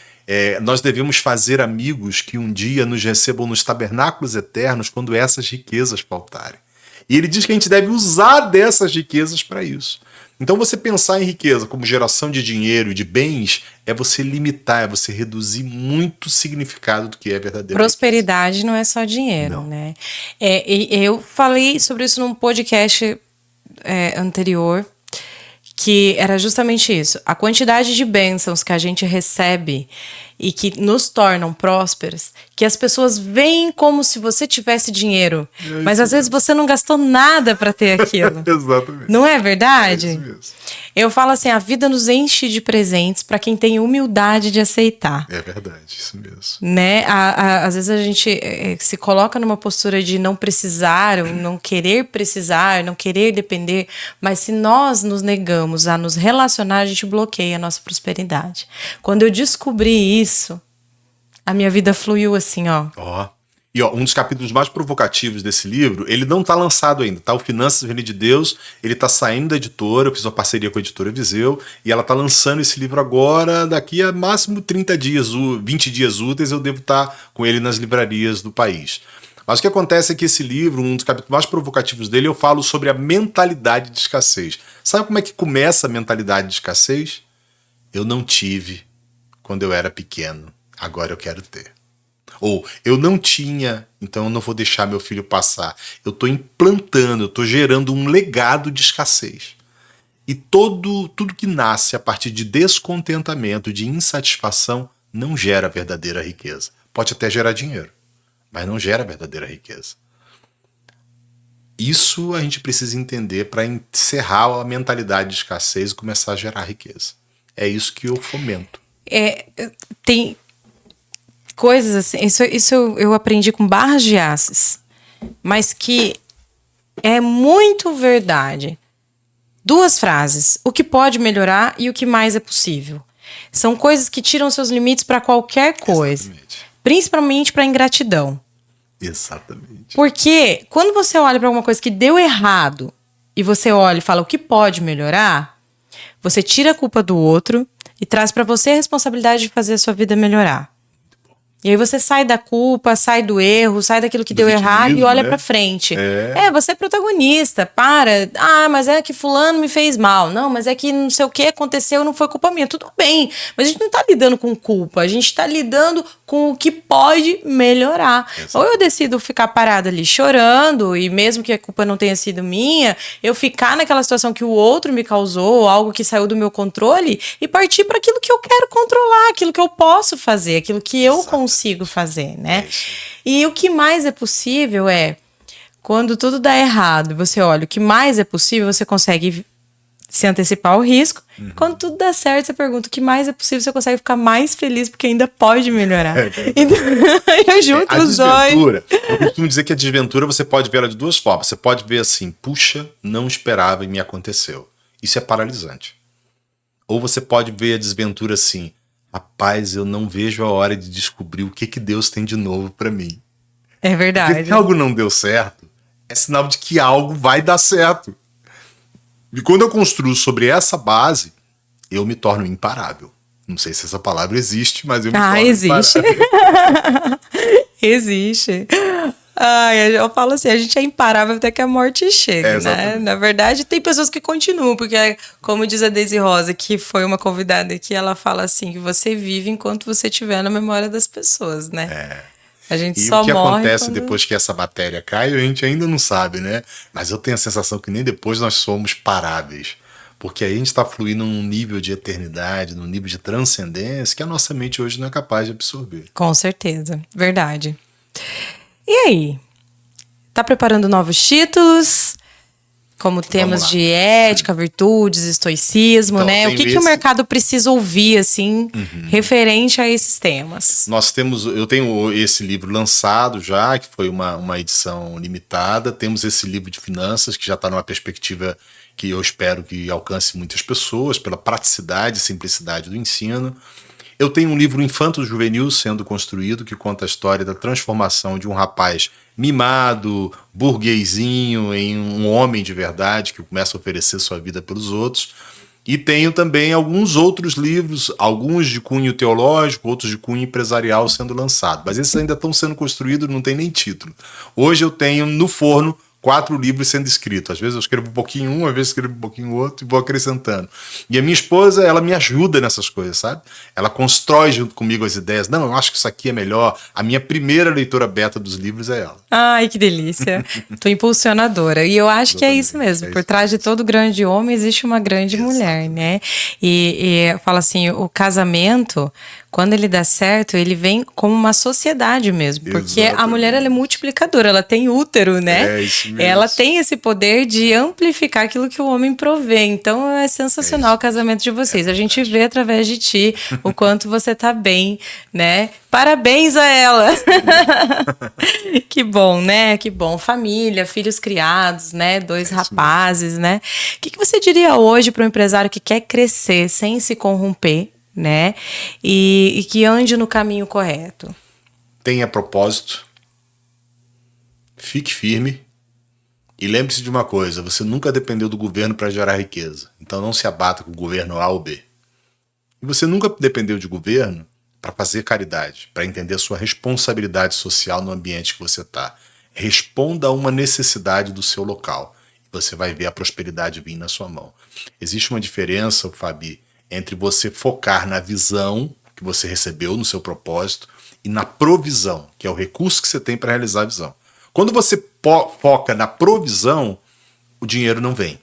nós devemos fazer amigos que um dia nos recebam nos tabernáculos eternos quando essas riquezas faltarem. E ele diz que a gente deve usar dessas riquezas para isso. Então você pensar em riqueza como geração de dinheiro e de bens é você limitar, é você reduzir muito o significado do que é verdadeiro. Prosperidade riqueza. Não é só dinheiro, não. Né? Eu falei sobre isso num podcast anterior, que era justamente isso. A quantidade de bênçãos que a gente recebe e que nos tornam prósperos, que as pessoas veem como se você tivesse dinheiro, mas às vezes você não gastou nada para ter aquilo. Exatamente. Não é verdade? É isso mesmo. Eu falo assim, a vida nos enche de presentes para quem tem humildade de aceitar. É verdade, isso mesmo. Né? Às vezes a gente se coloca numa postura de não precisar, ou não querer precisar, não querer depender, mas se nós nos negamos a nos relacionar, a gente bloqueia a nossa prosperidade. Quando eu descobri isso, a minha vida fluiu assim, ó. E um dos capítulos mais provocativos desse livro, ele não está lançado ainda, tá? O Finanças do Reino de Deus, ele está saindo da editora, eu fiz uma parceria com a editora Viseu, e ela está lançando esse livro agora, daqui a máximo 30 dias, 20 dias úteis, eu devo estar com ele nas livrarias do país. Mas o que acontece é que esse livro, um dos capítulos mais provocativos dele, eu falo sobre a mentalidade de escassez. Sabe como é que começa a mentalidade de escassez? Eu não tive quando eu era pequeno, agora eu quero ter. Ou eu não tinha, então eu não vou deixar meu filho passar. Eu estou implantando, eu estou gerando um legado de escassez. E tudo que nasce a partir de descontentamento, de insatisfação, não gera verdadeira riqueza. Pode até gerar dinheiro, mas não gera verdadeira riqueza. Isso a gente precisa entender para encerrar a mentalidade de escassez e começar a gerar riqueza. É isso que eu fomento. Tem coisas assim, isso eu aprendi com barras de aços, mas que é muito verdade. 2 frases: o que pode melhorar e o que mais é possível. São coisas que tiram seus limites para qualquer coisa. Exatamente. Principalmente para ingratidão. Exatamente. Porque quando você olha para alguma coisa que deu errado e você olha e fala o que pode melhorar, você tira a culpa do outro e traz para você a responsabilidade de fazer a sua vida melhorar. E aí você sai da culpa, sai do erro, sai daquilo que deu errado e olha pra frente. Você é protagonista, para. Ah, mas é que fulano me fez mal. Não, mas é que não sei o que aconteceu, não foi culpa minha. Tudo bem, mas a gente não tá lidando com culpa, a gente tá lidando com o que pode melhorar. Exato. Ou eu decido ficar parada ali chorando, e mesmo que a culpa não tenha sido minha, eu ficar naquela situação que o outro me causou, algo que saiu do meu controle, e partir para aquilo que eu quero controlar, aquilo que eu posso fazer, aquilo que eu consigo fazer, né? E o que mais é possível é, quando tudo dá errado, você olha, o que mais é possível, você consegue se antecipar ao risco. Quando tudo dá certo, você pergunta o que mais é possível, você consegue ficar mais feliz porque ainda pode melhorar. Então, eu junto os dois. Eu costumo dizer que a desventura você pode ver ela de 2 formas. Você pode ver assim, puxa, não esperava e me aconteceu. Isso é paralisante. Ou você pode ver a desventura assim, rapaz, eu não vejo a hora de descobrir o que Deus tem de novo pra mim. É verdade. Porque se algo não deu certo, é sinal de que algo vai dar certo. E quando eu construo sobre essa base, eu me torno imparável. Não sei se essa palavra existe, mas eu me torno existe. imparável. Existe. Ai, eu falo assim, a gente é imparável até que a morte chega, né? Na verdade, tem pessoas que continuam, porque, como diz a Daisy Rosa, que foi uma convidada aqui, ela fala assim, que você vive enquanto você estiver na memória das pessoas, né? A gente e só o que morre acontece depois que essa matéria cai, a gente ainda não sabe, né? Mas eu tenho a sensação que nem depois nós somos paráveis. Porque aí a gente está fluindo num nível de eternidade, num nível de transcendência que a nossa mente hoje não é capaz de absorver. Com certeza, verdade. E aí? Tá preparando novos títulos? Como temas de ética, virtudes, estoicismo, então, né? O que o mercado precisa ouvir, assim, referente a esses temas? Eu tenho esse livro lançado já, que foi uma edição limitada. Temos esse livro de finanças, que já está numa perspectiva que eu espero que alcance muitas pessoas, pela praticidade e simplicidade do ensino. Eu tenho um livro infanto-juvenil sendo construído, que conta a história da transformação de um rapaz mimado, burguesinho, em um homem de verdade, que começa a oferecer sua vida pelos outros. E tenho também alguns outros livros, alguns de cunho teológico, outros de cunho empresarial sendo lançados. Mas esses ainda estão sendo construídos, não tem nem título. Hoje eu tenho no forno 4 livros sendo escritos. Às vezes eu escrevo um pouquinho um, às vezes eu escrevo um pouquinho outro e vou acrescentando. E a minha esposa, ela me ajuda nessas coisas, sabe? Ela constrói junto comigo as ideias. Não, eu acho que isso aqui é melhor. A minha primeira leitora beta dos livros é ela. Ai, que delícia. Tô impulsionadora. E eu acho que é isso mesmo. Por trás de todo grande homem existe uma grande mulher, né? E eu falo assim, o casamento, quando ele dá certo, ele vem como uma sociedade mesmo. Porque a mulher, ela é multiplicadora, ela tem útero, né? É isso mesmo. Ela tem esse poder de amplificar aquilo que o homem provê. Então é sensacional o casamento de vocês. A gente vê através de ti o quanto você tá bem, né? Parabéns a ela! Que bom, né? Que bom. Família, filhos criados, né? 2 rapazes, né? O que você diria hoje para um empresário que quer crescer sem se corromper, né? E que ande no caminho correto? Tenha propósito. Fique firme. E lembre-se de uma coisa, você nunca dependeu do governo para gerar riqueza. Então não se abata com o governo A ou B. E você nunca dependeu de governo para fazer caridade, para entender a sua responsabilidade social no ambiente que você está. Responda a uma necessidade do seu local. E você vai ver a prosperidade vir na sua mão. Existe uma diferença, Fabi, entre você focar na visão que você recebeu no seu propósito e na provisão, que é o recurso que você tem para realizar a visão. Quando você foca na provisão, o dinheiro não vem.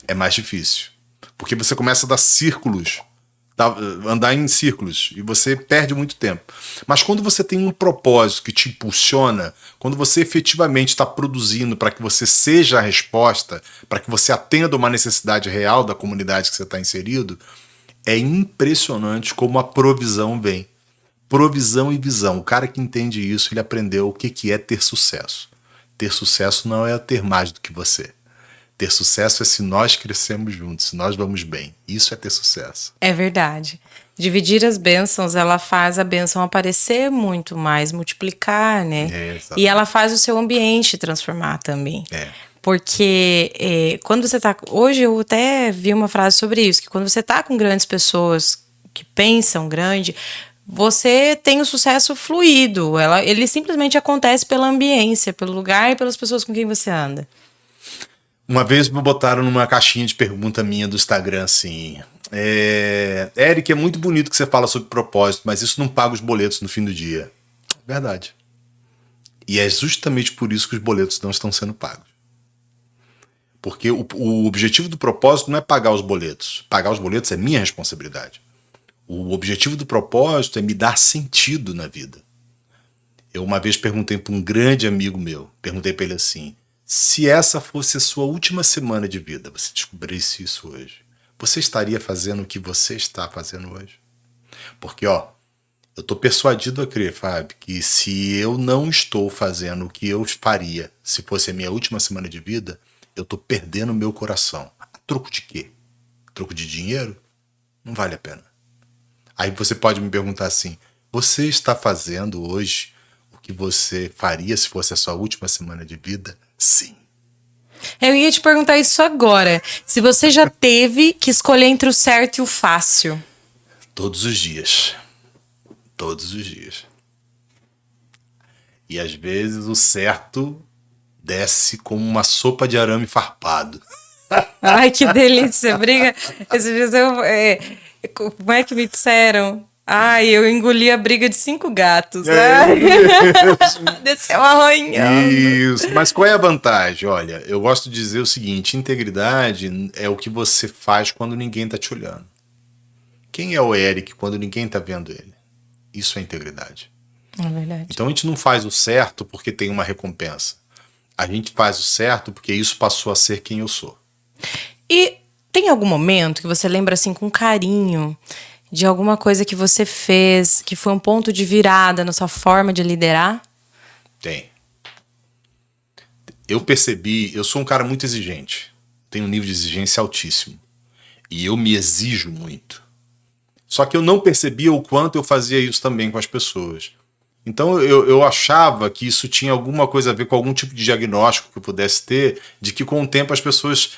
É mais difícil. Porque você começa a dar círculos andar em círculos e você perde muito tempo. Mas quando você tem um propósito que te impulsiona, quando você efetivamente está produzindo para que você seja a resposta, para que você atenda uma necessidade real da comunidade que você está inserido, é impressionante como a provisão vem. Provisão e visão. O cara que entende isso, ele aprendeu o que é ter sucesso. Ter sucesso não é ter mais do que você. Ter sucesso é se nós crescemos juntos, se nós vamos bem. Isso é ter sucesso. É verdade. Dividir as bênçãos, ela faz a bênção aparecer muito mais, multiplicar, né? E ela faz o seu ambiente transformar também. Porque quando você tá... Hoje eu até vi uma frase sobre isso, que quando você tá com grandes pessoas que pensam grande, você tem o sucesso fluido. Ele simplesmente acontece pela ambiência, pelo lugar e pelas pessoas com quem você anda. Uma vez me botaram numa caixinha de pergunta minha do Instagram assim: Eric, é muito bonito que você fala sobre propósito, mas isso não paga os boletos no fim do dia. Verdade. E é justamente por isso que os boletos não estão sendo pagos. Porque o objetivo do propósito não é pagar os boletos. Pagar os boletos é minha responsabilidade. O objetivo do propósito é me dar sentido na vida. Eu uma vez perguntei para um grande amigo meu, perguntei para ele assim: se essa fosse a sua última semana de vida, você descobrisse isso hoje, você estaria fazendo o que você está fazendo hoje? Porque, eu estou persuadido a crer, Fábio, que se eu não estou fazendo o que eu faria se fosse a minha última semana de vida, eu estou perdendo o meu coração. A troco de quê? Troco de dinheiro? Não vale a pena. Aí você pode me perguntar assim: você está fazendo hoje o que você faria se fosse a sua última semana de vida? Sim. Eu ia te perguntar isso agora. Se você já teve que escolher entre o certo e o fácil. Todos os dias. Todos os dias. E às vezes o certo desce como uma sopa de arame farpado. Ai, que delícia. Briga. Esses dias como é que me disseram? Ai, eu engoli a briga de 5 gatos. Desceu arranhando. Isso. Mas qual é a vantagem? Olha, eu gosto de dizer o seguinte: integridade é o que você faz quando ninguém está te olhando. Quem é o Eric quando ninguém está vendo ele? Isso é integridade. É verdade. Então a gente não faz o certo porque tem uma recompensa. A gente faz o certo porque isso passou a ser quem eu sou. E tem algum momento que você lembra assim com carinho de alguma coisa que você fez, que foi um ponto de virada na sua forma de liderar? Tem. Eu percebi, eu sou um cara muito exigente. Tenho um nível de exigência altíssimo. E eu me exijo muito. Só que eu não percebia o quanto eu fazia isso também com as pessoas. Então eu achava que isso tinha alguma coisa a ver com algum tipo de diagnóstico que eu pudesse ter, de que com o tempo as pessoas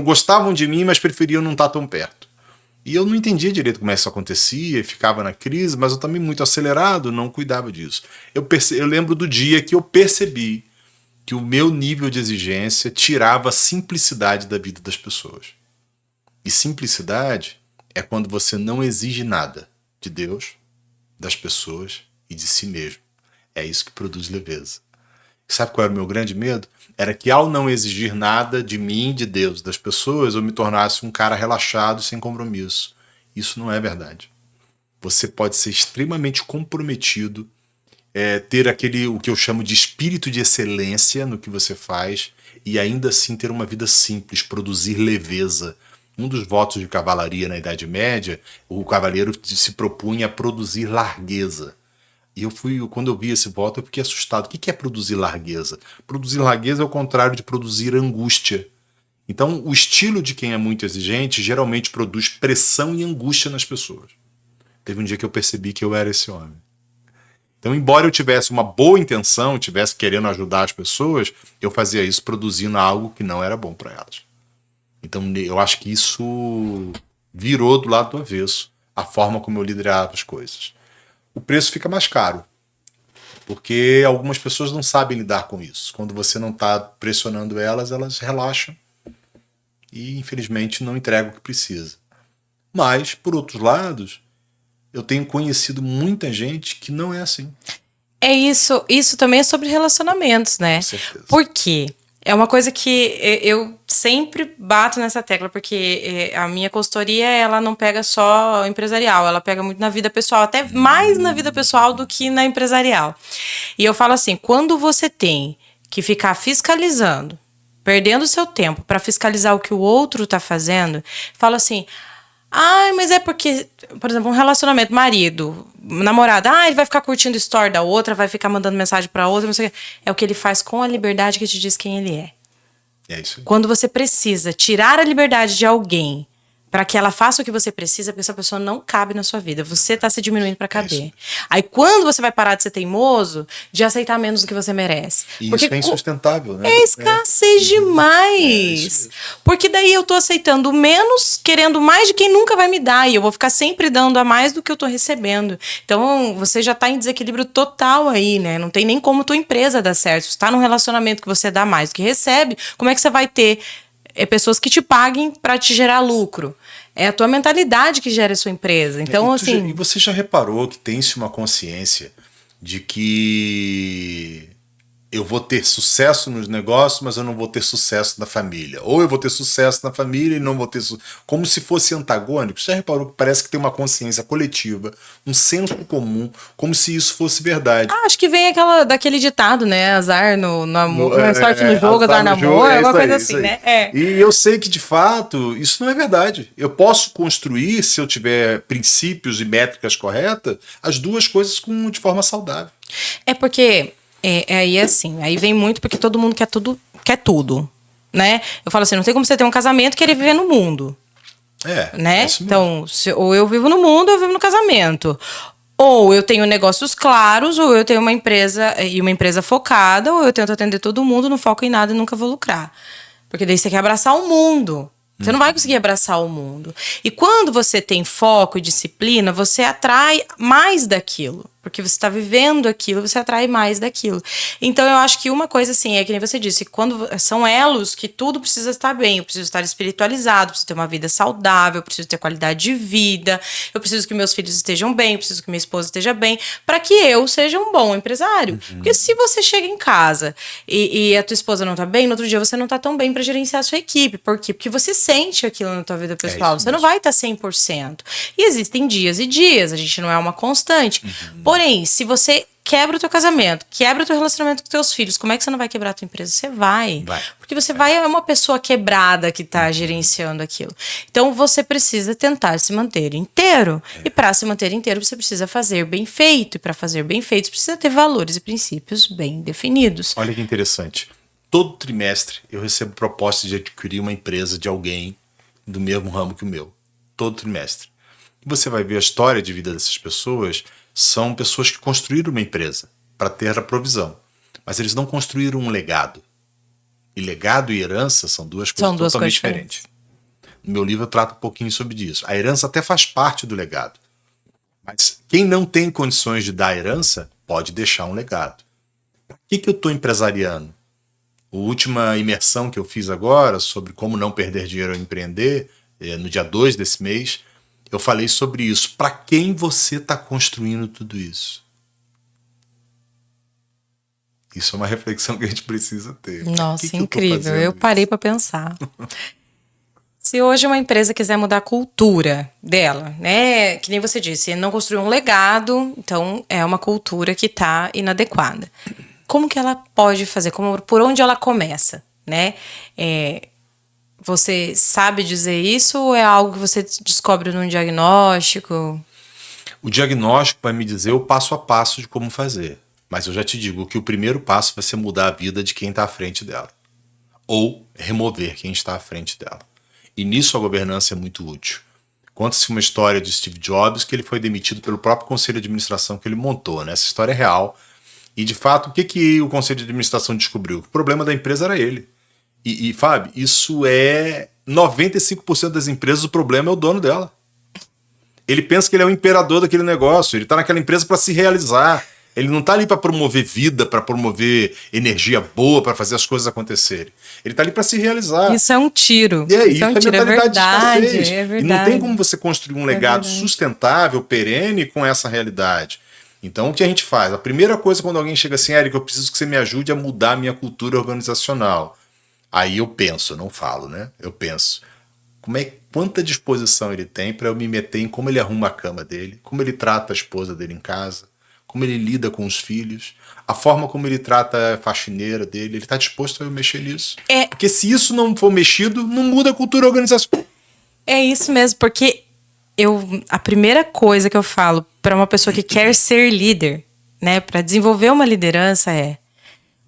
gostavam de mim, mas preferiam não estar tão perto. E eu não entendia direito como isso acontecia, ficava na crise, mas eu também muito acelerado, não cuidava disso. Eu lembro do dia que eu percebi que o meu nível de exigência tirava a simplicidade da vida das pessoas. E simplicidade é quando você não exige nada de Deus, das pessoas e de si mesmo. É isso que produz leveza. Sabe qual era o meu grande medo? Era que ao não exigir nada de mim, de Deus, das pessoas, eu me tornasse um cara relaxado, sem compromisso. Isso não é verdade. Você pode ser extremamente comprometido, ter o que eu chamo de espírito de excelência no que você faz e ainda assim ter uma vida simples, produzir leveza. Um dos votos de cavalaria na Idade Média, o cavaleiro se propunha a produzir largueza. E quando eu vi esse voto, eu fiquei assustado. O que é produzir largueza? Produzir largueza é o contrário de produzir angústia. Então, o estilo de quem é muito exigente geralmente produz pressão e angústia nas pessoas. Teve um dia que eu percebi que eu era esse homem. Então, embora eu tivesse uma boa intenção, tivesse querendo ajudar as pessoas, eu fazia isso produzindo algo que não era bom para elas. Então, eu acho que isso virou do lado do avesso a forma como eu liderava as coisas. O preço fica mais caro, porque algumas pessoas não sabem lidar com isso. Quando você não está pressionando elas, elas relaxam e, infelizmente, não entregam o que precisa. Mas, por outros lados, eu tenho conhecido muita gente que não é assim. É isso também é sobre relacionamentos, né? Com certeza. Por quê? É uma coisa que eu sempre bato nessa tecla, porque a minha consultoria, ela não pega só empresarial, ela pega muito na vida pessoal, até mais na vida pessoal do que na empresarial. E eu falo assim, quando você tem que ficar fiscalizando, perdendo seu tempo para fiscalizar o que o outro tá fazendo, falo assim, mas é porque, por exemplo, um relacionamento, marido, namorada, ele vai ficar curtindo story da outra, vai ficar mandando mensagem pra outra, não sei o quê. É o que ele faz com a liberdade que te diz quem ele é. É isso aí. Quando você precisa tirar a liberdade de alguém para que ela faça o que você precisa, porque essa pessoa não cabe na sua vida. Você tá se diminuindo para caber. Aí quando você vai parar de ser teimoso, de aceitar menos do que você merece. E porque isso é insustentável, né? É escassez demais. Porque daí eu tô aceitando menos, querendo mais de quem nunca vai me dar. E eu vou ficar sempre dando a mais do que eu tô recebendo. Então, você já tá em desequilíbrio total aí, né? Não tem nem como tua empresa dar certo. Se tá num relacionamento que você dá mais do que recebe, como é que você vai ter pessoas que te paguem para te gerar lucro? É a tua mentalidade que gera a sua empresa. Então, E você já reparou que tem-se uma consciência de que eu vou ter sucesso nos negócios, mas eu não vou ter sucesso na família. Ou eu vou ter sucesso na família e não vou ter sucesso. Como se fosse antagônico. Você já reparou que parece que tem uma consciência coletiva, um senso comum, como se isso fosse verdade. Acho que vem daquele ditado, né? Azar sorte no jogo, azar no amor, alguma coisa assim, né? E eu sei que, de fato, isso não é verdade. Eu posso construir, se eu tiver princípios e métricas corretas, as duas coisas de forma saudável. É porque... aí assim, aí vem muito porque todo mundo quer tudo, né? Eu falo assim, não tem como você ter um casamento e querer viver no mundo. Né? Então, ou eu vivo no mundo ou eu vivo no casamento. Ou eu tenho negócios claros, ou eu tenho uma empresa focada, ou eu tento atender todo mundo, não foco em nada e nunca vou lucrar. Porque daí você quer abraçar o mundo. Você não vai conseguir abraçar o mundo. E quando você tem foco e disciplina, você atrai mais daquilo. Porque você está vivendo aquilo, você atrai mais daquilo. Então, eu acho que uma coisa, assim, é que nem você disse, quando são elos que tudo precisa estar bem. Eu preciso estar espiritualizado, preciso ter uma vida saudável, preciso ter qualidade de vida, eu preciso que meus filhos estejam bem, eu preciso que minha esposa esteja bem, para que eu seja um bom empresário. Porque se você chega em casa e a tua esposa não tá bem, no outro dia você não tá tão bem para gerenciar a sua equipe. Por quê? Porque você sente aquilo na tua vida pessoal. Você não vai estar 100%. E existem dias e dias, a gente não é uma constante. Porém, se você quebra o teu casamento, quebra o teu relacionamento com teus filhos, como é que você não vai quebrar a tua empresa? Você vai. Porque você é uma pessoa quebrada que está gerenciando aquilo. Então, você precisa tentar se manter inteiro. E para se manter inteiro, você precisa fazer bem feito. E para fazer bem feito, você precisa ter valores e princípios bem definidos. Olha que interessante. Todo trimestre, eu recebo proposta de adquirir uma empresa de alguém do mesmo ramo que o meu. Todo trimestre. E você vai ver a história de vida dessas pessoas. São pessoas que construíram uma empresa para ter a provisão. Mas eles não construíram um legado. E legado e herança são duas coisas totalmente diferentes. No meu livro eu trato um pouquinho sobre isso. A herança até faz parte do legado. Mas quem não tem condições de dar herança, pode deixar um legado. Para que eu estou empresariando? A última imersão que eu fiz agora, sobre como não perder dinheiro ao empreender, no dia 2 desse mês, eu falei sobre isso. Para quem você está construindo tudo isso? Isso é uma reflexão que a gente precisa ter. Nossa, incrível. Eu parei para pensar. Se hoje uma empresa quiser mudar a cultura dela, né? Que nem você disse, não construiu um legado, então é uma cultura que está inadequada. Como que ela pode fazer? Por onde ela começa, né? Você sabe dizer isso ou é algo que você descobre num diagnóstico? O diagnóstico vai me dizer o passo a passo de como fazer. Mas eu já te digo que o primeiro passo vai ser mudar a vida de quem está à frente dela. Ou remover quem está à frente dela. E nisso a governança é muito útil. Conta-se uma história de Steve Jobs que ele foi demitido pelo próprio conselho de administração que ele montou, né? Essa história é real. E, de fato, o que o conselho de administração descobriu? O problema da empresa era ele. E Fábio, isso é 95% das empresas, o problema é o dono dela. Ele pensa que ele é o imperador daquele negócio, ele está naquela empresa para se realizar. Ele não está ali para promover vida, para promover energia boa, para fazer as coisas acontecerem. Ele está ali para se realizar. Isso é um tiro. Isso é um tiro, mentalidade de escassez. É verdade. E não tem como você construir um legado sustentável, perene, com essa realidade. Então, o que a gente faz? A primeira coisa quando alguém chega assim, Érico, eu preciso que você me ajude a mudar a minha cultura organizacional. Aí eu penso, eu não falo, né? Eu penso, quanta disposição ele tem para eu me meter em como ele arruma a cama dele, como ele trata a esposa dele em casa, como ele lida com os filhos, a forma como ele trata a faxineira dele. Ele está disposto a eu mexer nisso. Porque se isso não for mexido, não muda a cultura organizacional. É isso mesmo, porque a primeira coisa que eu falo para uma pessoa que quer ser líder, né, para desenvolver uma liderança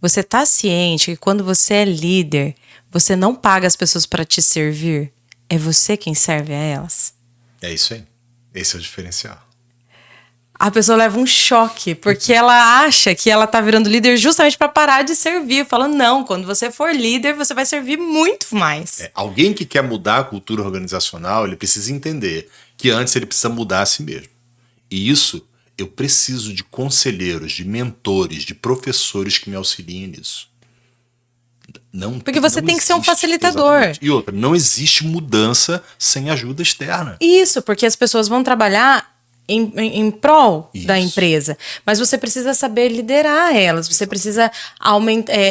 você tá ciente que quando você é líder, você não paga as pessoas para te servir, é você quem serve a elas. É isso aí. Esse é o diferencial. A pessoa leva um choque, porque ela acha que ela tá virando líder justamente para parar de servir. Falando, não, quando você for líder, você vai servir muito mais. Alguém que quer mudar a cultura organizacional, ele precisa entender que antes ele precisa mudar a si mesmo. E isso, eu preciso de conselheiros, de mentores, de professores que me auxiliem nisso. Porque você tem que ser um facilitador. Exatamente. E outra, não existe mudança sem ajuda externa. Isso, porque as pessoas vão trabalhar em prol da empresa. Mas você precisa saber liderar elas. Você precisa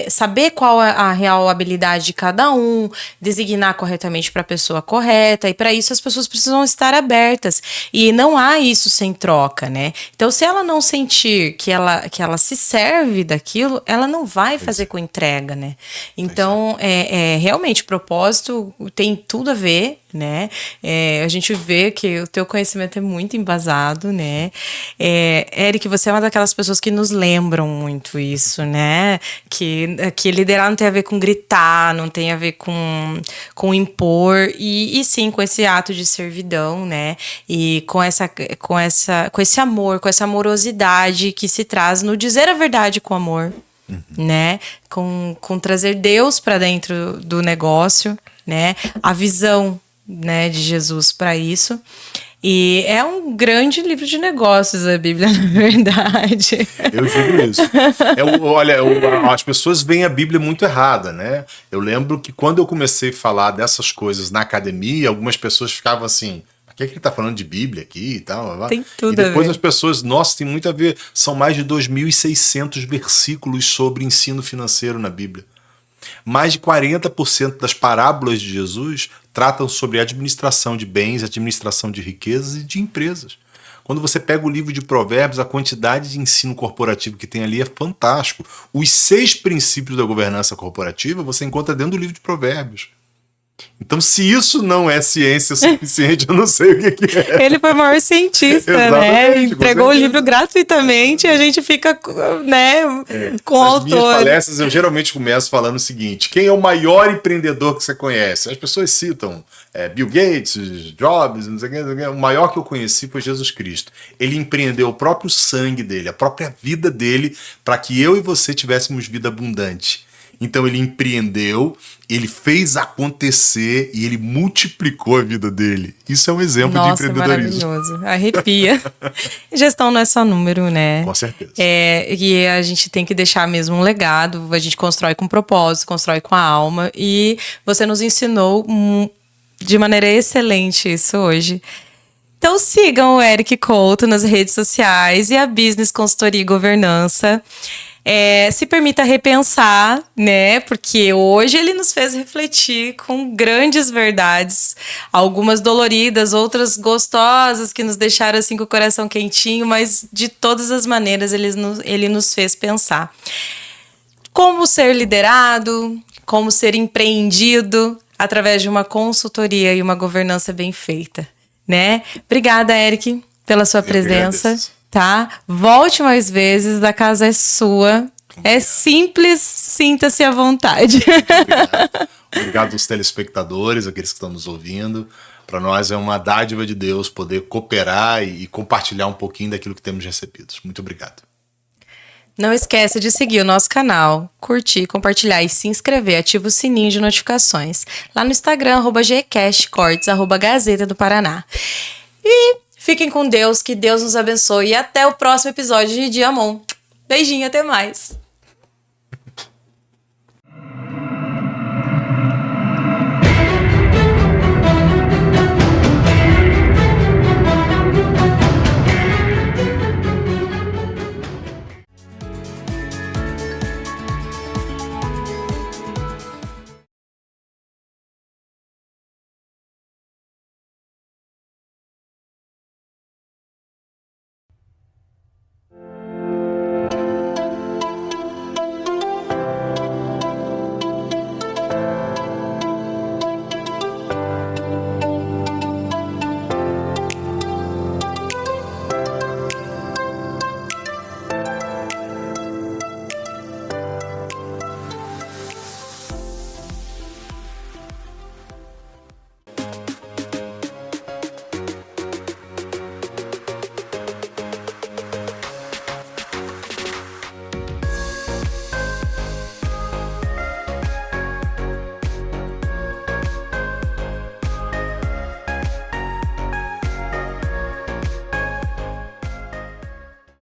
saber qual é a real habilidade de cada um, designar corretamente para a pessoa correta. E para isso as pessoas precisam estar abertas. E não há isso sem troca, né? Então, se ela não sentir que ela se serve daquilo, ela não vai fazer com entrega, né? Então, realmente, o propósito tem tudo a ver, né? A gente vê que o teu conhecimento é muito embasado, né? Eric, você é uma daquelas pessoas que nos lembram muito isso, né? Que liderar não tem a ver com gritar, não tem a ver com impor, e sim com esse ato de servidão, né? E com esse amor, com essa amorosidade que se traz no dizer a verdade com amor, né? Com trazer Deus para dentro do negócio, né? A visão, né, de Jesus para isso. E é um grande livro de negócios, a Bíblia, na verdade. Eu digo isso. As pessoas veem a Bíblia muito errada, né? Eu lembro que quando eu comecei a falar dessas coisas na academia, algumas pessoas ficavam assim, por que ele tá falando de Bíblia aqui e tal? Tem tudo e depois a ver. As pessoas, nossa, tem muito a ver. São mais de 2.600 versículos sobre ensino financeiro na Bíblia. Mais de 40% das parábolas de Jesus tratam sobre administração de bens, administração de riquezas e de empresas. Quando você pega o livro de Provérbios, a quantidade de ensino corporativo que tem ali é fantástico. Os 6 princípios da governança corporativa você encontra dentro do livro de Provérbios. Então, se isso não é ciência suficiente, eu não sei o que é. Ele foi o maior cientista, né? Entregou o livro gratuitamente e a gente fica, né, com o autor. Nas minhas palestras, eu geralmente começo falando o seguinte: quem é o maior empreendedor que você conhece? As pessoas citam Bill Gates, Jobs, não sei o que. O maior que eu conheci foi Jesus Cristo. Ele empreendeu o próprio sangue dele, a própria vida dele, para que eu e você tivéssemos vida abundante. Então ele empreendeu, ele fez acontecer e ele multiplicou a vida dele. Isso é um exemplo de empreendedorismo. Maravilhoso. Arrepia. Gestão não é só número, né? Com certeza. E a gente tem que deixar mesmo um legado. A gente constrói com propósito, constrói com a alma. E você nos ensinou de maneira excelente isso hoje. Então sigam o Eric Couto nas redes sociais e a Business Consultoria e Governança. Se permita repensar, né? Porque hoje ele nos fez refletir com grandes verdades, algumas doloridas, outras gostosas, que nos deixaram assim com o coração quentinho, mas de todas as maneiras ele nos fez pensar. Como ser liderado, como ser empreendido através de uma consultoria e uma governança bem feita, né? Obrigada, Eric, pela sua presença. Tá? Volte mais vezes, a casa é sua. É simples, sinta-se à vontade. Obrigado aos telespectadores, aqueles que estão nos ouvindo. Para nós é uma dádiva de Deus poder cooperar e compartilhar um pouquinho daquilo que temos recebido. Muito obrigado. Não esqueça de seguir o nosso canal, curtir, compartilhar e se inscrever. Ativa o sininho de notificações. Lá no Instagram, @gcastcortes, @Gazeta do Paraná. E fiquem com Deus, que Deus nos abençoe. E até o próximo episódio de Diamond. Beijinho, até mais.